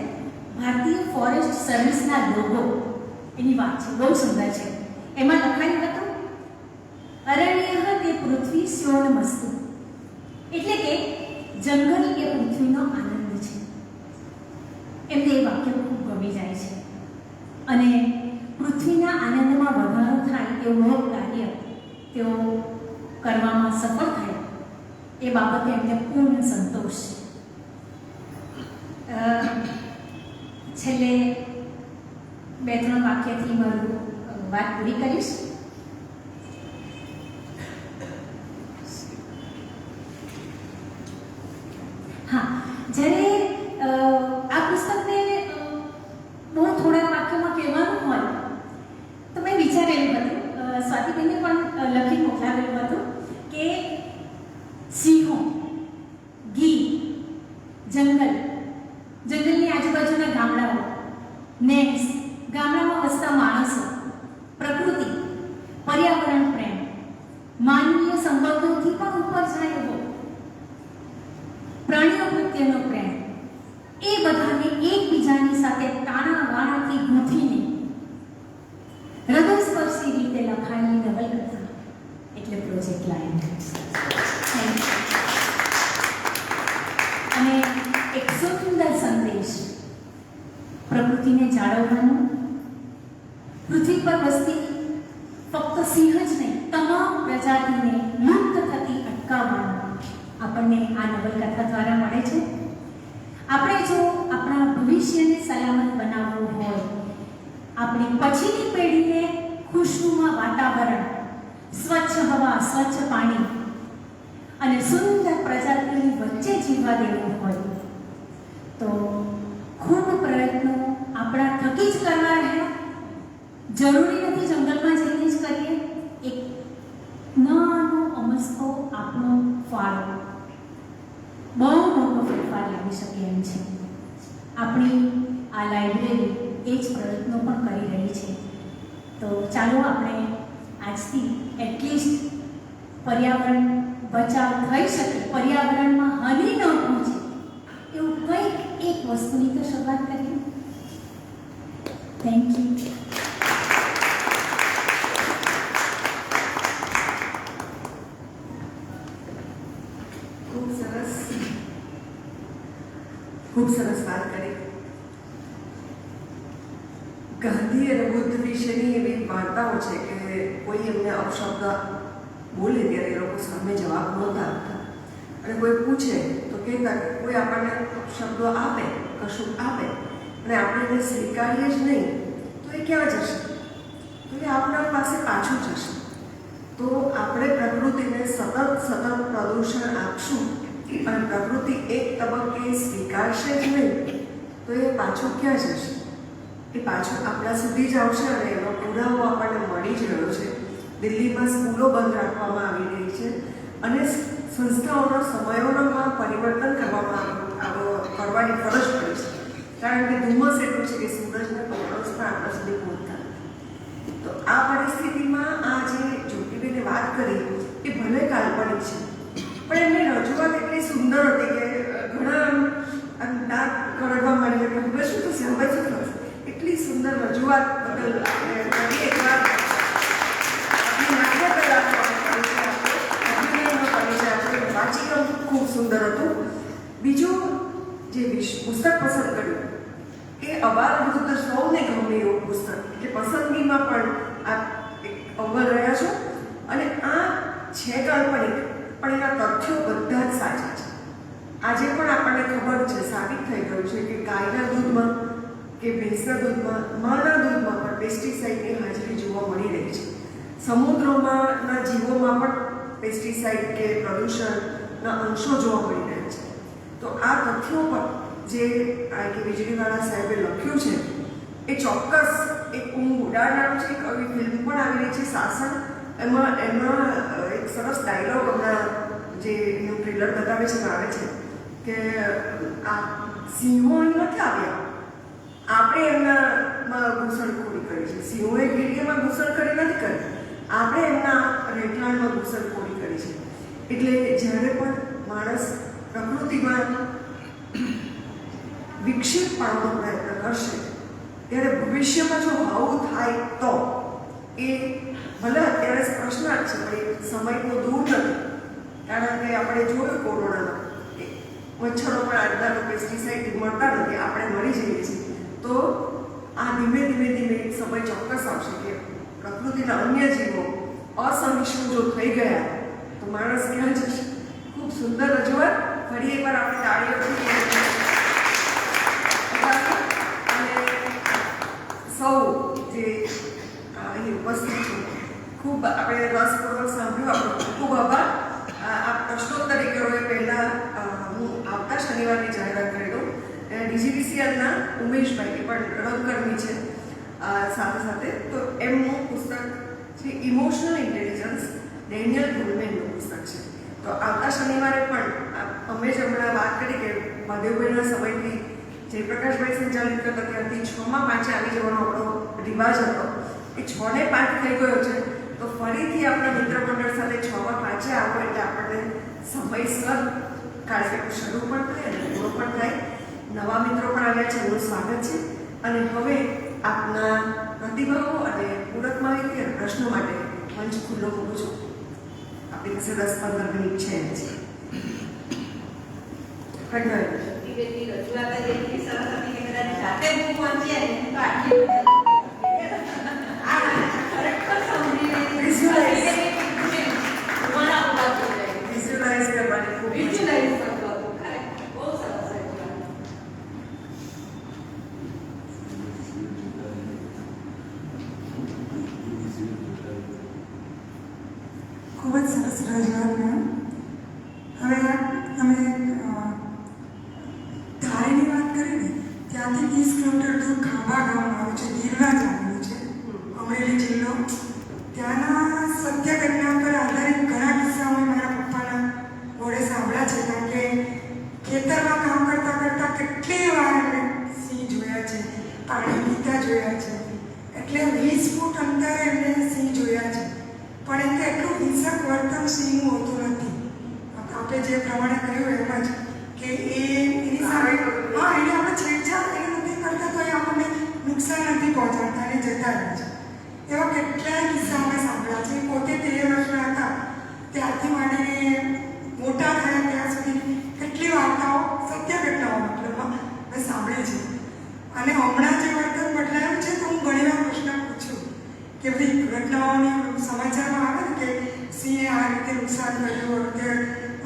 ભારતીય ફોરેસ્ટ સર્વિસના લોગો એની વાત છે, બહુ સુંદર છે. એમાં લખાયું હતું અરણ્ય તે પૃથ્વી સ્યોણમસ્તુ, એટલે કે જંગલ એ પૃથ્વીનો આનંદ છે. એમને એ વાક્ય ખૂબ ગમી જાય છે. અને પૃથ્વીના આનંદમાં વધારો થાય એવું કાર્ય તેઓ કરવામાં સફળ થાય એ બાબતે એમને પૂર્ણ સંતોષ છે. છેલ્લે 2-3 વાક્યથી મારું વાત પૂરી કરીશ. હા, જ્યારે આ પુસ્તકને બહુ થોડા વાક્યોમાં કહેવાનું હોય તો મેં વિચારેલું હતું, સ્વાતિબેનને પણ લખી મોકલાવેલું હતું કે સિંહો, ગીર, જંગલ, જંગલની આજુબાજુના ગામડાઓ, નેક્સ, ગામડામાં વસતા માણસો, પ્રકૃતિ, પર્યાવરણ પ્રેમ, માનવીય સંબંધોથી પણ ઉપર જાય એવો પ્રાણીઓ પ્રત્યેનો પ્રેમ, એ બધાને એકબીજાની સાથે તાણાવાણાથી ગૂંથીને હૃદયસ્પર્શી રીતે લખાયેલી નવલકથા એટલે પ્રોજેક્ટ લાયન. અને એક સુંદર સંદેશ પ્રકૃતિને જાળવવાનો, પૃથ્વી પર વસતી ફક્ત સિંહ જ નહીં તમામ પ્રજાતિને લુપ્ત થતી અટકાવવાનો આપણને આ નવલકથા દ્વારા મળે છે. આપણે જો આપણા ભવિષ્યને સલામત બનાવવું હોય, આપણી પછીની પેઢીને ખુશનુમા વાતાવરણ, સ્વચ્છ હવા, સ્વચ્છ પાણી અને સુંદર પ્રજાતિની વચ્ચે જીવવા દેવું હોય તો ખૂબ પ્રયત્નો આપણા થકી જ કરવા રહ્યા. જરૂરી નથી જંગલમાં જઈને જ કરીએ. એક નાનો અમસ્તો આપણો ફાળો બહુ મોટો ફેરફાર લાવી શકે એમ છે. આપણી આ લાઇબ્રેરી એ જ પ્રયત્નો પણ કરી રહી છે. તો ચાલો આપણે આજથી એટલીસ્ટ પર્યાવરણ બચાવ થઈ શકે, પર્યાવરણમાં હાનિ ન પહોંચે એવું કંઈક એક વસ્તુની તો શરૂઆત કરીએ. Thank you. ખૂબ સરસ વાત કરી. ગાંધી અને બુદ્ધ વિશેની એવી વાર્તાઓ છે કે કોઈ એમને અપશબ્દ બોલે ત્યારે એ લોકો સામે જવાબ નહોતા આપતા અને કોઈ પૂછે તો કહેતા કે કોઈ આપણને શબ્દો આપે, કશું આપે અને આપણે એને સ્વીકારીએ જ નહીં તો એ ક્યાં જશે? તો એ આપણા પાસે પાછું જશે. તો આપણે પ્રકૃતિને સતત પ્રદૂષણ આપશું અને પ્રકૃતિ એક તબક્કે સ્વીકારશે જ નહીં તો એ પાછું ક્યાં જશે? એ પાછું આપણા સુધી જ આવશે અને એનો પુરાવો આપણને મળી જ રહ્યો છે. દિલ્હીમાં સ્કૂલો બંધ રાખવામાં આવી રહી છે અને સંસ્થાઓના સમયોમાં પરિવર્તન કરવાની ફરજ પડી છે. કારણ કે ધુમ્મસ એટલું છે કે સૂરજના પ્રકાશ પણ આપણા સુધી પહોંચતા. તો આ પરિસ્થિતિમાં આ જે જ્યોતિબેને વાત કરી એ ભલે કાલ્પનિક છે પણ એમની રજૂઆત એટલી સુંદર હતી કે ઘણા દાંત કરડવા માંડ્યા કે હવે શું થશે, હવે શું થશે. એટલી સુંદર રજૂઆત બદલ ફરી એકવાર વાંચીને ખૂબ સુંદર હતું. બીજું જે પુસ્તક પસંદ કર્યું એ અબાલ વૃદ્ધ સૌને ગમે એવું પુસ્તક, એટલે પસંદગીમાં પણ આ અવ્વલ રહ્યા છો. અને આ છે કાલ્પનિક પણ એના તથ્યો બધા જ સાચા છે. આજે પણ આપણને ખબર છે, સાબિત થઈ ગયું છે કે ગાયના દૂધમાં કે ભેંસના દૂધમાં, માના દૂધમાં પણ પેસ્ટિસાઇડની હાજરી જોવા મળી રહી છે. સમુદ્રોમાંના જીવોમાં પણ પેસ્ટિસાઇડ કે પ્રદૂષણના અંશો જોવા મળી રહ્યા છે. તો આ તથ્યો પર જે આ કે વીજળીવાળા સાહેબે લખ્યું છે એ ચોક્કસ એક ઊંઘ ઉડાડનારું છે. એક આવી ફિલ્મ પણ આવી રહી છે શાસન, એમાં એક સરસ ડાયલોગ હમણાં જે એનું ટ્રેલર બતાવે છે આવે છે કે આ સિંહો અહીં નથી આવ્યા, આપણે એમનામાં ઘૂસણખોરી કરી છે. સિંહોએ ગીરીમાં ઘૂસણખોરી નથી કરી, આપણે એમના રહેઠાણમાં ઘૂસણખોરી કરી છે. એટલે જ્યારે પણ માણસ પ્રકૃતિમાં વિકસિત પાડવાનો પ્રયત્ન કરશે ત્યારે ભવિષ્યમાં જો આવું થાય તો એ ભલે અત્યારે પ્રશ્નાર્થ છે પણ એ સમય તો દૂર નથી. કારણ કે આપણે જોયું કોરોનામાં મચ્છરો પણ આજના પેસ્ટિસાઇડ મળતા નથી, આપણે મળી જઈએ છીએ. તો આ ધીમે ધીમે એક સમય ચોક્કસ આવશે કે પ્રકૃતિના અન્ય જીવો અસહિષ્ણુ જો થઈ ગયા તો માણસ ક્યાં જશે? ખૂબ સુંદર રજૂઆત. ફરી એકવાર આપણે તાળીઓથી અને સૌ જે અહીં ઉપસ્થિત છે ખૂબ આપણે રસપૂર્વક સાંભળ્યું. આપણો ખૂબ આભાર. આ પ્રશ્નોત્તરી કરો એ પહેલાં હું આવતા શનિવારની જાહેરાત કરી દઉં. ડીજીવીસીએલના ઉમેશભાઈ પણ રંગકર્મી છે સાથે સાથે, તો એમનું પુસ્તક છે ઇમોશનલ ઇન્ટેલિજન્સ, ડેનિયલ ગુલમેનનું પુસ્તક છે. તો આવતા શનિવારે પણ અમે જ હમણાં વાત કરી કે મહાદેવભાઈના સમયથી જયપ્રકાશભાઈ સંચાલિત કરતા ત્યારથી 6માં 5 આવી જવાનો આપણો રિવાજ હતો. એ 6 ને 5 થઈ ગયો છે. તો ફરીથી આપણા મિત્ર મંડળ સાથે 6માં 5 આવો એટલે આપણને સમયસર કાર્યક્રમ શરૂ પણ થાય અને પૂરો પણ થાય. નવા મિત્રો પણ આવ્યા છે, એનું સ્વાગત છે. અને હવે આપના પ્રતિભાવો અને પૂરક માહિતી અને પ્રશ્નો માટે મંચ ખુલ્લો મૂકું છું. આપણી પાસે 10-15 મિનિટ છે. વિઝ્યુલાઇઝ કરવાની ખૂબ ખૂબ જ સરસ રજૂઆત મેમ. હવે અમે ધારીની વાત કરી ને ત્યાંથી 30 કિલોમીટર દૂર ખાંભા ગામ આવ્યું છે, ગીરના જ આવેલું છે, અમરેલી જિલ્લો. ત્યાંના સત્ય ઘટના પર આધારિત ઘણા કિસ્સા અમે મારા પપ્પાના મોઢે સાંભળ્યા છે. કારણ કે ખેતરમાં કામ કરતાં કરતાં કેટલી વાર અમે સિંહ જોયા છે, પાણી પીતા જોયા છે. એટલે 20 ફૂટ અંતરે એમને સિંહ જોયા છે. પણ એમ કે એટલું હિંસક વર્તન સિંહનું હોતું નથી. આપણે જે પ્રમાણે કહ્યું એમ જ કે એની સામે એને આપણે છેડછાડ એને નથી કરતા તો એ આપણને નુકસાન નથી પહોંચાડતા અને જતા રહે છે. એવા કેટલાય કિસ્સા અમે સાંભળ્યા છે. પોતે 13 વર્ષના હતા ત્યારથી માંડીને મોટા થયા ત્યાં સુધી કેટલી વાર્તાઓ, સત્ય ઘટનાઓ મતલબમાં મેં સાંભળી છે. અને હમણાં જે વર્તન બદલાયું છે તો હું ઘણીવાર પ્રશ્ન પૂછું કે ભાઈ ઘટનાઓની સમાચારમાં આવે ને કે સિંહે આ રીતે નુકસાન કર્યું, કે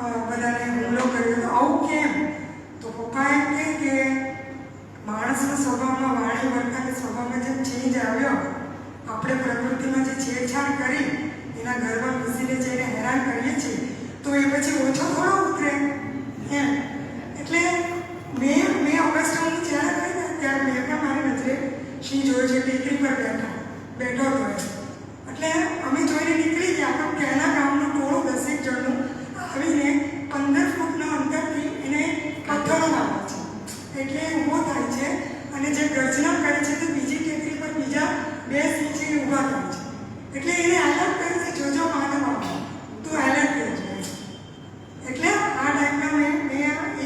બધાને હુમલો કર્યો તો આવું કેમ? તો પપ્પા એમ કહે કે માણસના સ્વભાવમાં વાણી વર્તાને સ્વભાવમાં જેમ ચેન્જ આવ્યો, આપણે પ્રકૃતિમાં જે છેડછાડ કરી એના ઘરમાં ઘૂસીને જઈને હેરાન કરીએ છીએ તો એ પછી ઓછો થોડો ઉતરે એમ. એટલે મેં ઓગસ્ટની જ્યારે કરી ને ત્યારે મેં પણ મારી નજરે સિંહ જોયો છે, ટેકરી પર બેઠો હતો. એટલે અમે જોઈને નીકળી ગયા, પણ ત્યાંના ગામનું ટોળું 10 જણનું આવીને 15 ફૂટના અંતરથી એને પથ્થરો મારે છે. એટલે ઊભો થાય છે અને જે ગર્જના કરે છે તે બીજી ટેકરી પર બીજા 2 સિંહ છે ઊભા થાય છે. એટલે એને એલર્ટ કરે છે, જોજો માનવ આવે તું એલર્ટ કરજો. એટલે આ ટાઈમમાં મેં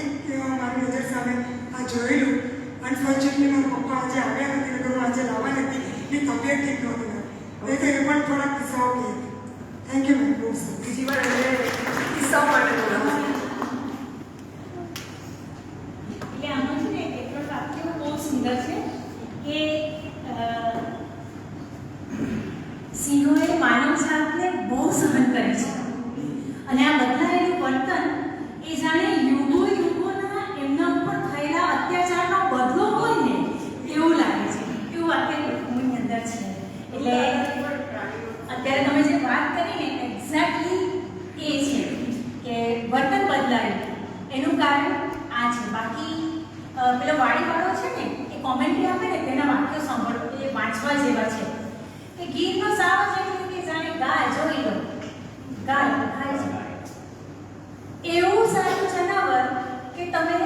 એક મારી નજર સામે આ જોયેલું. અનફોર્ચ્યુનેટલી મારા પપ્પા આજે આવ્યા નથી, નકર હું આજે લાવવા નથી, એની તબિયત ઠીક નહોતી. એ તો એ પણ થોડાક કિસ્સાઓ કહે. Thank you ma'am. બીજી વાર એને કિસ્સાઓ માટે બોલાવો. એટલે આમાં છે ને એટલો વાક્ય બહુ સુંદર છે કે સિંહોએ માનવ જાતને બહુ સહન કરી છે અને આ બદલાયેલું વર્તન એ જાણે યુગોના એમના ઉપર થયેલા અત્યાચારનો બદલો હોય ને એવું લાગે છે. એવું વાક્ય ની અંદર છે. એટલે અત્યારે તમે જે વાત કરી ને એક્ઝેક્ટલી એ છે કે વર્તન બદલાયું એનું કારણ આ છે. બાકી પેલો વાડીવાળો છે ને એ કોમેન્ટ્રી આપે ને તેના વાક્યો સાંભળો એ વાંચવા જેવા છે કે ગીરનો સાવ એટલે કે જાણે ગાય જોઈ લો, ગાય ખાય છે. એવું સારું જનાવર કે તમે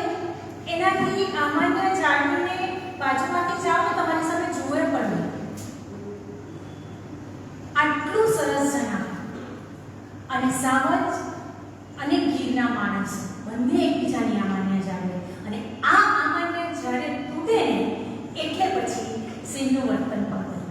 એનાથી સામાન્ય જાળવીને બાજુમાંથી જાઓ તો તમારી સામે જુએ પણ નહીં. આટલું સરસ જનાવર અને સાવજ અને ગીરના માણસ બંને એકબીજાની અમાન્ય જાળવે અને આ અમાન્ય જ્યારે તૂટે ને એટલે પછી સિંહનું વર્તન પણ બદલાય.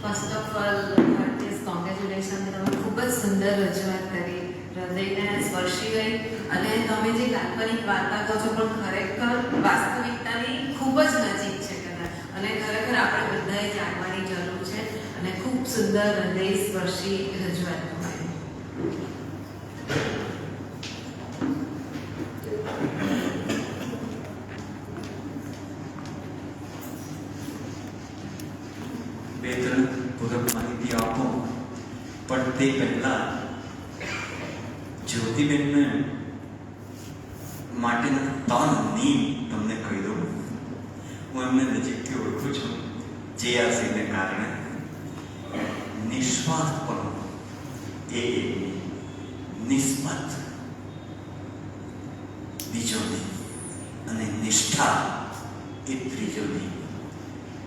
First of all heartiest congratulation. તમે ખૂબ જ સુંદર રજૂઆત કરી, હૃદયને સ્પર્શી ગઈ અને તમે જે કાલ્પનિક વાર્તા કહો છો પણ ખરેખર વાસ્તવિકતાની ખૂબ જ નજીક છે કદાચ અને ખરેખર આપણે બધાએ જાણવાની જરૂર છે અને ખૂબ સુંદર હૃદય સ્પર્શી રજૂઆત તમારી. બે ત્રણ પૂરક માહિતી આપો, પણ તે પહેલા જ્યોતિબેનને માટેના 3 નિયમ તમને કહી દઉં. હું એમને નજીકથી ઓળખું છું JRCને કારણે. નિસ્વાર્થપણું એ નિસ્બત બીજો નિયમ અને નિષ્ઠા એ ત્રીજો નિયમ.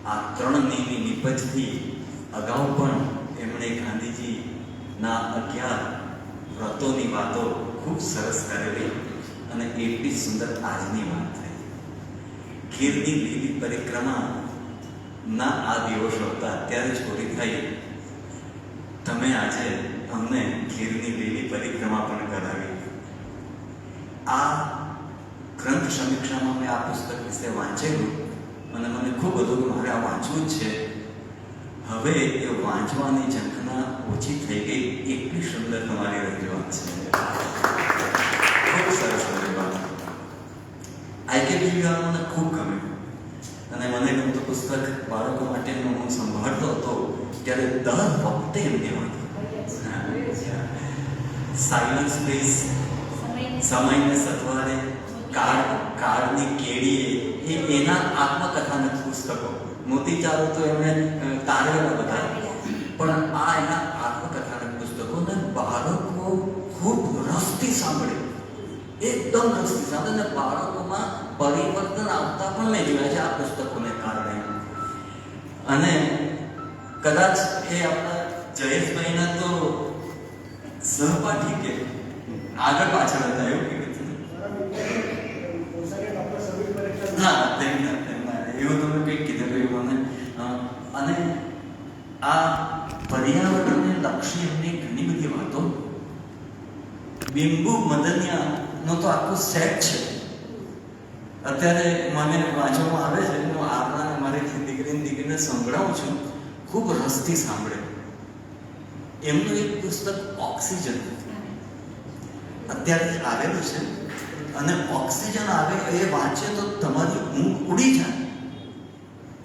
આ 3 નિયમની નિપજથી અગાઉ પણ એમણે ગાંધીજીના 11 વ્રતોની વાતો ખૂબ સરસ કરેલી અને એટલી સુંદર આજની વાત થઈ. ગીરની લીલી પરિક્રમાના આ દિવસો હતા અત્યારે જ પૂરી થઈ. તમે આજે અમને ગીરની લીલી પરિક્રમા પણ કરાવી. આ ગ્રંથ સમીક્ષામાં મેં આ પુસ્તક વિશે વાંચેલું અને મને ખૂબ હતું કે મારે આ વાંચવું જ છે. હવે એ વાંચવાની ઝંખના ઓછી થઈ ગઈ. એટલી સુંદર તમારી રજૂઆત છે, ખૂબ સરસ રજૂઆત. આઈકેબી મને ખૂબ ગમ્યું અને મને ગમતું પુસ્તક બાળકો માટેનું હું સંભાળતો હતો ત્યારે દર વખતે એમને વાંચતો. સાયલન્સ પ્લીઝ, સમયને સથવારે, કાળની કેડીએ, એ એના આત્મકથાના પુસ્તકો. મોતીચારો તો એમણે તારેલા બધા, પણ આ એના આત્મકથાના પુસ્તકોને બાળકો ખૂબ રસથી સાંભળે, એકદમ રસથી સાંભળે અને બાળકોમાં પરિવર્તન આવતા પણ મેં જોયા છે આ પુસ્તકોને કારણે. અને કદાચ એ આપણા જયેશભાઈના તો સહપાઠી કે આગળ પાછળ હતા એવું કે હા તેમના એવું તમે કંઈક કીધેલું એવું મને. અને આ પર્યાવરણને લક્ષી એમની ઘણી બધી વાતો. બિંબુ મદનિયાનો તો આખું સેટ છે. અત્યારે મને વાંચવામાં આવે છે, હું આરનાને મારી દીકરીને સંભળાવું છું, ખૂબ રસથી સાંભળે. એમનું એક પુસ્તક ઓક્સિજન અત્યારે જ આવેલું છે, અને ઓક્સિજન આવે એ વાંચે તો તમારી ઊંઘ ઉડી જાય.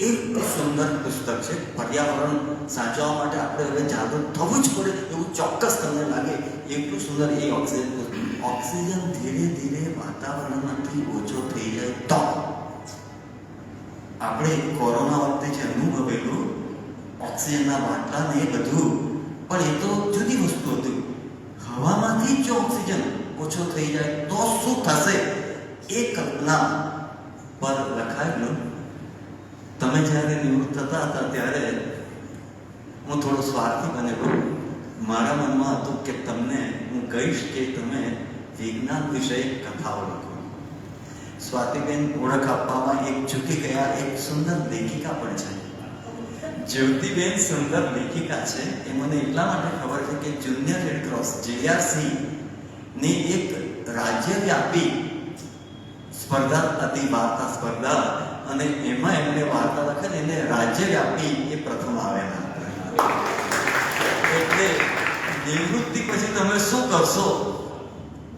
એક સુંદર પુસ્તક છે. પર્યાવરણ સાચવવા માટે આપણે હવે જાગૃત થવું જ પડે એવું ચોક્કસ તમને લાગે એટલું સુંદર એ ઓક્સિજન. ઓક્સિજન ધીરે ધીરે વાતાવરણમાંથી ઓછો થઈ જાય તો આપણે કોરોના વખતે જે અનુભવેલું ઓક્સિજનના બાટલા ને એ બધું, પણ એ તો જુદી વસ્તુ હતી. હવામાંથી જ જો ઓક્સિજન ઓછો થઈ જાય તો શું થશે એ કલ્પના પર લખાયેલું. તમે જ્યારે નિવૃત્ત થતા હતા ત્યારે હું થોડો સ્વાર્થી બનેલો. મારા મનમાં હતું કે તમને હું કહીશ કે તમે વિજ્ઞાન વિષયક કથાઓ લખો. સ્વાતિબેન ઓળખ આપવામાં એક ચૂકી ગયા એક સુંદર લેખિકા પણ છે. જ્યોતિબેન સુંદર લેખિકા છે. એ મને એટલા માટે ખબર છે કે જુનિયર રેડક્રોસ JRC ની એક રાજ્યવ્યાપી સ્પર્ધા હતી, વાર્તા સ્પર્ધા, અને એમાં એમને વાર્તા લખે એને રાજ્યવ્યાપી એ પ્રથમ આવેલા. એટલે નિવૃત્તિ પછી તમે શું કરશો?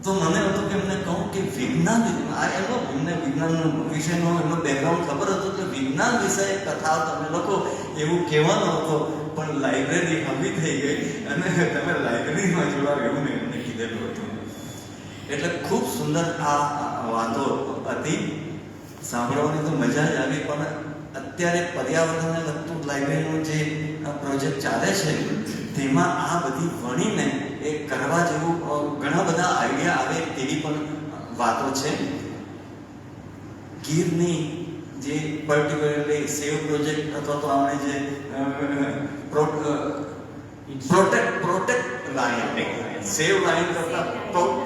તો મને હતું કે એમને કહું કે વિજ્ઞાન એમને વિજ્ઞાન વિષયનો એમનો બેકગ્રાઉન્ડ ખબર હતું કે વિજ્ઞાન વિષય કથા તમે લખો એવું કહેવાનો હતો, પણ લાઇબ્રેરી હમી થઈ ગઈ અને તમે લાઇબ્રેરીમાં જોડાવ એવું મેં એમને કીધેલું હતું. એટલે ખૂબ સુંદર આ વાતો હતી, સાંભળવાની તો મજા જ આવી. પણ અત્યારે પર્યાવરણને લગતું લાઇબ્રેરીનો જે પ્રોજેક્ટ ચાલે છે તેમાં આ બધી વણીને એ કરવા જેવું ઘણા બધા આઈડિયા આવે તેવી પણ વાતો છે. ગીરની જે પર્ટિક્યુલરલી સેવ પ્રોજેક્ટ અથવા તો આપણે જે પ્રોટેક્ટ લાઈન, સેવ લાઈન કરતા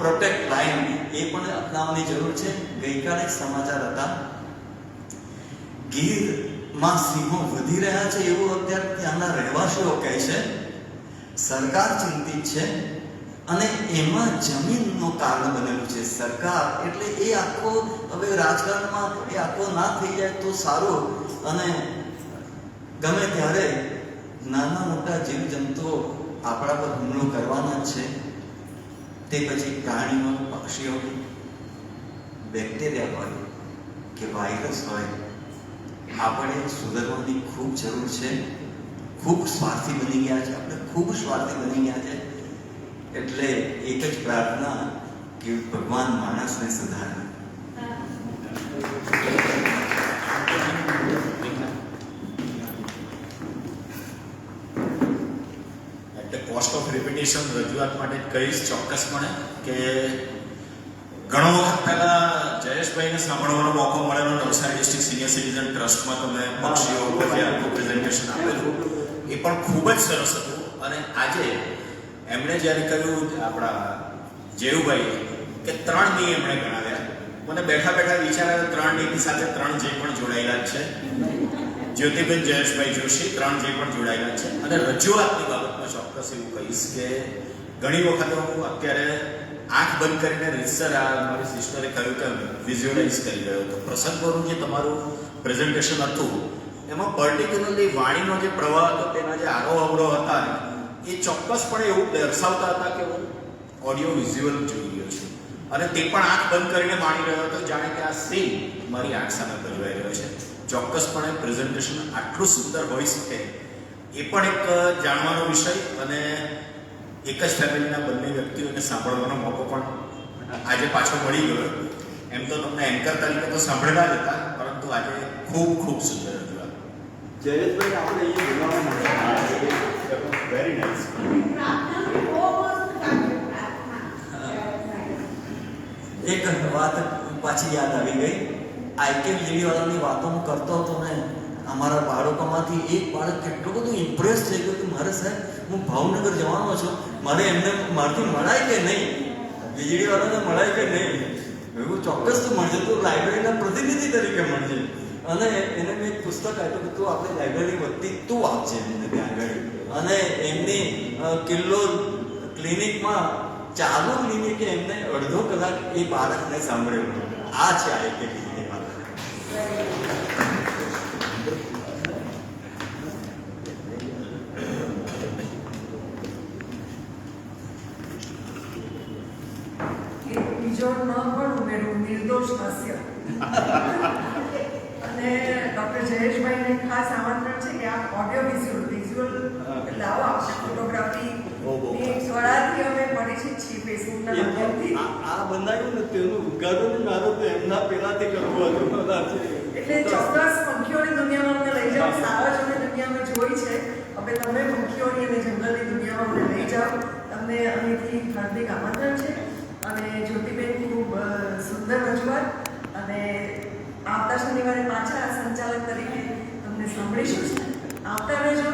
પ્રોટેક્ટ લાઈન એ પણ અપનાવવાની જરૂર છે. ગઈકાલે સમાચાર હતા ગીરમાં સિંહો વધી રહ્યા છે એવું અત્યારે ત્યાંના રહેવાસીઓ કહે છે. સરકાર ચિંતિત છે અને એમાં જમીનનું કારણ બનેલું છે સરકાર. એટલે એ આખો હવે રાજકારણમાં એ આખો ના થઈ જાય તો સારું. અને ગમે ત્યારે નાના મોટા જીવજંતુઓ આપણા પર હુમલો કરવાના છે. તે પછી પ્રાણીઓ, પક્ષીઓ, બેક્ટેરિયા હોય કે વાયરસ હોય, આપણે સુધરવાની ખૂબ જરૂર છે. ખૂબ સ્વાર્થી બની ગયા છે આપણે, ખૂબ સ્વાર્થી બની ગયા છે. એટલે એક જ પ્રાર્થના કે ભગવાન માણસને સુધારે. એટલે કોસ્ટ ઓફ રિપિટેશન રજૂઆત માટે કહીશ ચોક્કસપણે કે ઘણો વખત પહેલા જયેશભાઈને સાંભળવાનો મોકો મળેલો. નવસારી ડિસ્ટ્રિક્ટ સિનિયર સિટીઝન ટ્રસ્ટમાં તમે પક્ષીઓ ઉપર જે આખું પ્રેઝન્ટેશન આપેલું એ પણ ખૂબ જ સરસ હતું. અને આજે એમણે જ્યારે કહ્યું આપણા જેવુભાઈ કે 3 ડી એમણે ગણાવ્યા, મને બેઠા બેઠા વિચાર આવ્યો 3 ડીની સાથે 3 જે પણ જોડાયેલા છે, જ્યોતિબેન જયેશભાઈ જોશી 3 જે પણ જોડાયેલા છે. અને રજૂઆતની બાબતમાં ચોક્કસ એવું કહીશ કે ઘણી વખત હું અત્યારે આંખ બંધ કરીને રીતસર મારી સિસ્ટરે કહ્યું કે વિઝ્યુઅલાઇઝ કરી ગયો હતો. પ્રસંગોનું જે તમારું પ્રેઝન્ટેશન હતું એમાં પર્ટિક્યુલરલી વાણીનો જે પ્રવાહ હતો, તેના જે આરોહ અવરોહ હતા એ ચોક્કસપણે એવું દર્શાવતા હતા કે હું ઓડિયો વિઝ્યુઅલ જોઈ રહ્યો છું. અને તે પણ આંખ બંધ કરીને માણી રહ્યો હતો, જાણે કે આ સીન મારી આંખ સામે ભજવાઈ રહ્યો છે. ચોક્કસપણે પ્રેઝન્ટેશન આટલું સુંદર હોઈ શકે એ પણ એક જાણવાનો વિષય. અને એક જ ફેમિલીના બંને વ્યક્તિઓને સાંભળવાનો મોકો પણ આજે પાછો મળી ગયો. એમ તો તમને એન્કર તરીકે તો સાંભળેલા જ હતા, પરંતુ આજે ખૂબ ખૂબ સુંદર રજૂઆત. જયેશભાઈ આપણે અહીંયા બોલાવવા વેરી નાઇસ. એક વાત પાછી યાદ આવી ગઈ. આઈકે વીડિયોવાળાની વાતો હું કરતો હતો ને, અમારા બાળકોમાંથી એક બાળક કેટલું બધું ઇમ્પ્રેસ થઈ ગયું કે મારે સાહેબ હું ભાવનગર જવાનો છું, મારે એમને મારથી મળાય કે નહીં, વીજળીવાળાને મળાય કે નહીં. એવું ચોક્કસ તો મળશે, તો લાઇબ્રેરીના પ્રતિનિધિ તરીકે મળશે. અને એને મેં એક પુસ્તક આપ્યું કે તું આપણે લાઇબ્રેરી વધતી તું આપજે એમને ત્યાં આગળ. અને એમની કિલ્લો ક્લિનિકમાં ચાલુ ક્લિનિકે એમને અડધો કલાક એ બાળકને સાંભળેલું. આ છે આ એક વાત. મૂંઝવણ ન પણ ઉમેરું, નિર્દોષ હાસ્ય. અને ડૉક્ટર જયેશભાઈને ખાસ આમંત્રણ છે કે આપ ઓડિયો વિઝ્યુઅલ લાવો. આપણે ફોટોગ્રાફીની કળાથી અમે પરિચિત છીએ ફેસબુકના માધ્યમથી. આ બનાવ્યું ને તેનું ઉદ્ઘાટન મારું તો એમના પહેલાથી કરવું હતું કદાચ. એટલે ચોક્કસ પંખીઓની દુનિયામાં અમને લઈ જાઓ. સાવજોની દુનિયા અમે જોઈ છે, હવે તમે પંખીઓની અને જંગલની દુનિયામાં અમને લઈ જાઓ. તમને અહીંથી હાર્દિક આમંત્રણ છે. અને જ્યોતિબેન ખૂબ સુંદર રજૂઆત. અને આવતા શનિવારે પાછા સંચાલક તરીકે તમને સાંભળીશું. આવતા રહેજો.